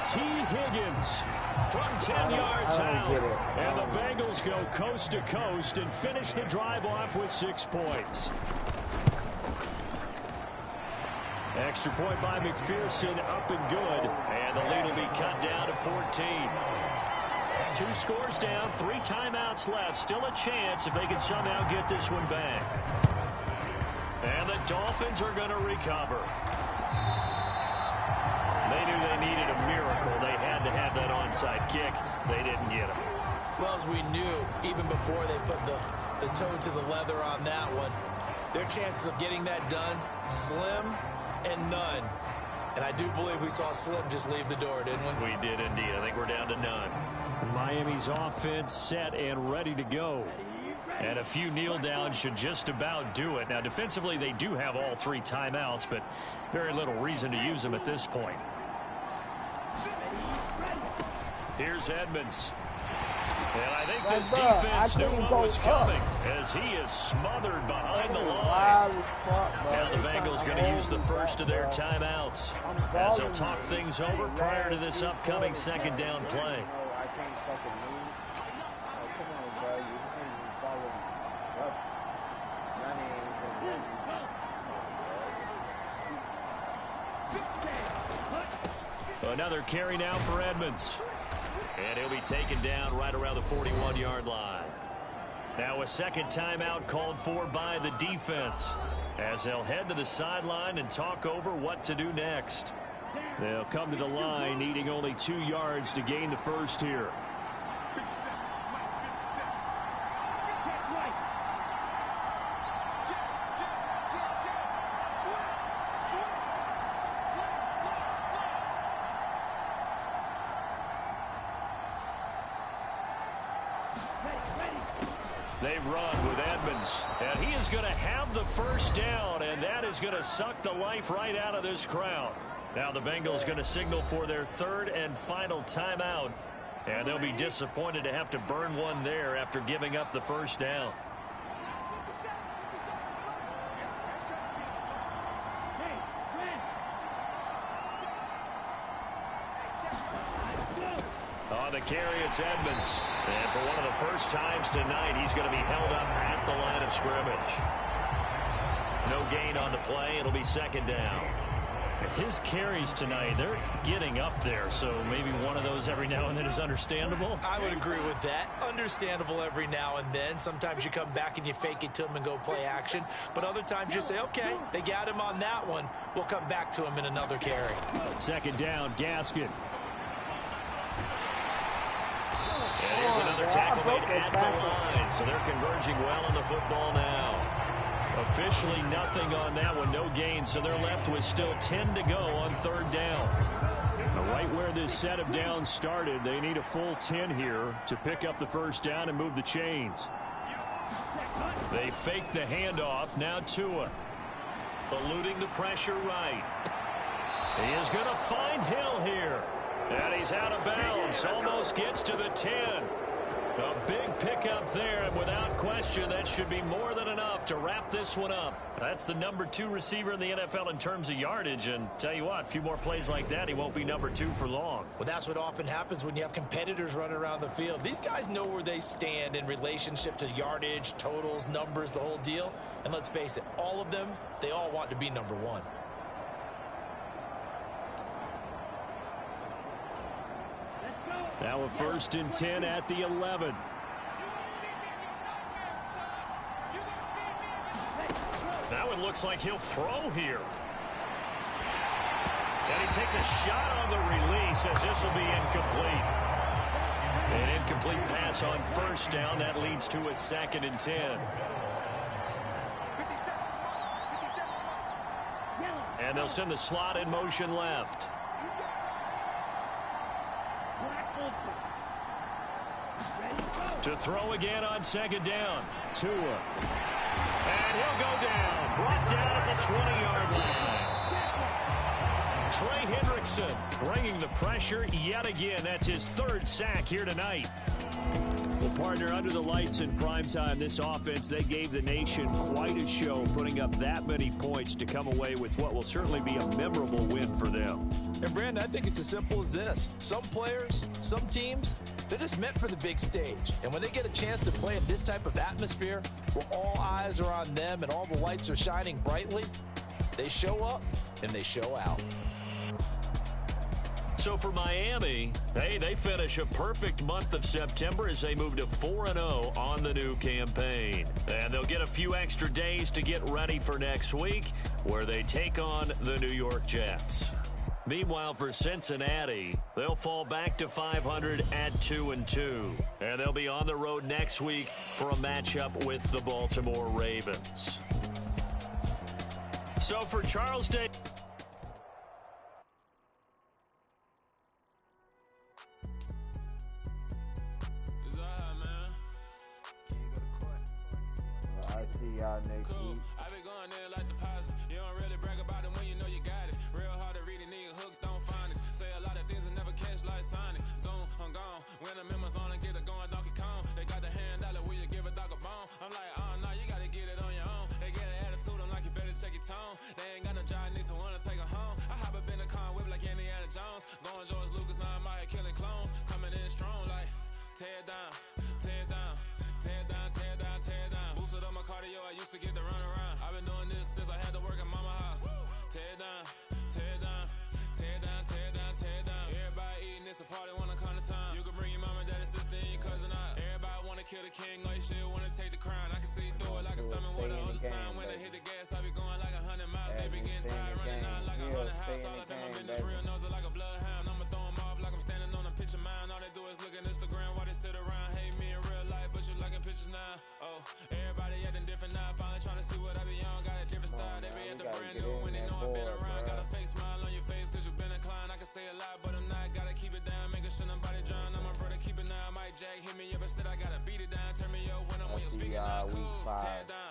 F: T. Higgins from 10 yards out. And the Bengals go coast to coast and finish the drive off with 6 points. Extra point by McPherson, up and good. And the lead will be cut down to 14. 2 scores down, 3 timeouts left. Still a chance if they can somehow get this one back. And the Dolphins are going to recover. They knew they needed a miracle. They had to have that onside kick. They didn't get it.
G: Well, as we knew, even before they put the toe to the leather on that one, their chances of getting that done, slim and none. And I do believe we saw Slim just leave the door, didn't we?
F: We did indeed. I think we're down to none. Miami's offense set and ready to go. And a few kneel downs should just about do it. Now, defensively, they do have all 3 timeouts, but very little reason to use them at this point. Here's Edmonds. And I think this defense knew what was coming as he is smothered behind the line. Now the Bengals going to use the first of their timeouts as they'll talk things over prior to this upcoming 2nd down play. Another carry now for Edmonds. And he'll be taken down right around the 41-yard line. Now a 2nd timeout called for by the defense as they'll head to the sideline and talk over what to do next. They'll come to the line needing only 2 yards to gain the first here. They run with Edmonds, and he is going to have the 1st down, and that is going to suck the life right out of this crowd. Now the Bengals going to signal for their 3rd and final timeout, and they'll be disappointed to have to burn one there after giving up the 1st down. On the carry, it's Edmonds. And for one of the first times tonight, he's going to be held up at the line of scrimmage. No gain on the play. It'll be 2nd down. His carries tonight, they're getting up there, so maybe one of those every now and then is understandable.
G: I would agree with that. Understandable every now and then. Sometimes you come back and you fake it to him and go play action. But other times you say, okay, they got him on that one. We'll come back to him in another carry.
F: 2nd down, Gaskin. And here's another tackle made at the line, so they're converging well on the football now. Officially nothing on that one, no gain, so they're left with still 10 to go on 3rd down. Right where this set of downs started, they need a full 10 here to pick up the 1st down and move the chains. They fake the handoff, now Tua. Eluding the pressure right. He is going to find Hill here. And he's out of bounds, almost gets to the 10. A big pickup there, and without question, that should be more than enough to wrap this one up. That's the number 2 receiver in the NFL in terms of yardage, and tell you what, a few more plays like that, he won't be number 2 for long.
G: Well, that's what often happens when you have competitors running around the field. These guys know where they stand in relationship to yardage, totals, numbers, the whole deal. And let's face it, all of them, they all want to be number 1.
F: Now a 1st and 10 at the 11. Now it looks like he'll throw here. And he takes a shot on the release as this will be incomplete. An incomplete pass on 1st down. That leads to a 2nd and 10. And they'll send the slot in motion left. To throw again on 2nd down. Tua. And he'll go down. Brought down at the 20-yard line. Trey Hendrickson bringing the pressure yet again. That's his 3rd sack here tonight. Well, partner, under the lights in primetime, this offense, they gave the nation quite a show, putting up that many points to come away with what will certainly be a memorable win for them.
G: And, Brandon, I think it's as simple as this. Some players, some teams, they're just meant for the big stage. And when they get a chance to play in this type of atmosphere, where all eyes are on them and all the lights are shining brightly, they show up and they show out.
F: So for Miami, hey, they finish a perfect month of September as they move to 4-0 on the new campaign. And they'll get a few extra days to get ready for next week, where they take on the New York Jets. Meanwhile, for Cincinnati, they'll fall back to 500 at 2-2. And they'll be on the road next week for a matchup with the Baltimore Ravens. So for Charles Day...
B: Y'all next week.
I: I be going there like the positive. You don't really brag about it when you know you got it. Real hard to read a nigga hooked on finest. Say a lot of things and never catch like Sonic. Zoom, I'm gone. When the members on and get it going Donkey Kong. They got the hand dollar, will you give a dog a bone? I'm like, oh no, you gotta get it on your own. They get an attitude, I'm like, you better check your tone. They ain't got no job, need someone to take her home. I hop up in the car, whip like Indiana Jones. Going George Lucas, now I'm out killing clones. Coming in strong like, tear down, tear down, tear down, tear down, tear down. Boosted up my cardio, I used to get the run around. I've been doing this since I had to work at mama house. Tear down, tear down, tear down, tear down, tear down. Everybody eating, it's a party, wanna come to time. You can bring your mama, daddy, sister, and your cousin out. Everybody wanna kill the king, like shit, wanna take the crown. I can see through it like a stomach with the other sign. When I hit the gas, I be going like 100 miles. They be getting tired, running out like 100 house. All up in my business, real nose like a bloodhound. I'ma throw them off like I'm standing on a picture mound. All they do is look at Instagram while they sit around. Hate me in real life, but you liking pictures now. Oh, everybody acting different now. Finally trying to see what I be on. Got a different style. They be at the brand new when they know I've been around. Got a fake smile on your face cause you been inclined. I can say a lot, but I'm not. Gotta keep it down. Making sure nobody drown. I'm my brother, keep it now. Mike Jack hit me up and said I gotta beat it down. Turn me up when I'm on your speaker now. Cool. Tear down.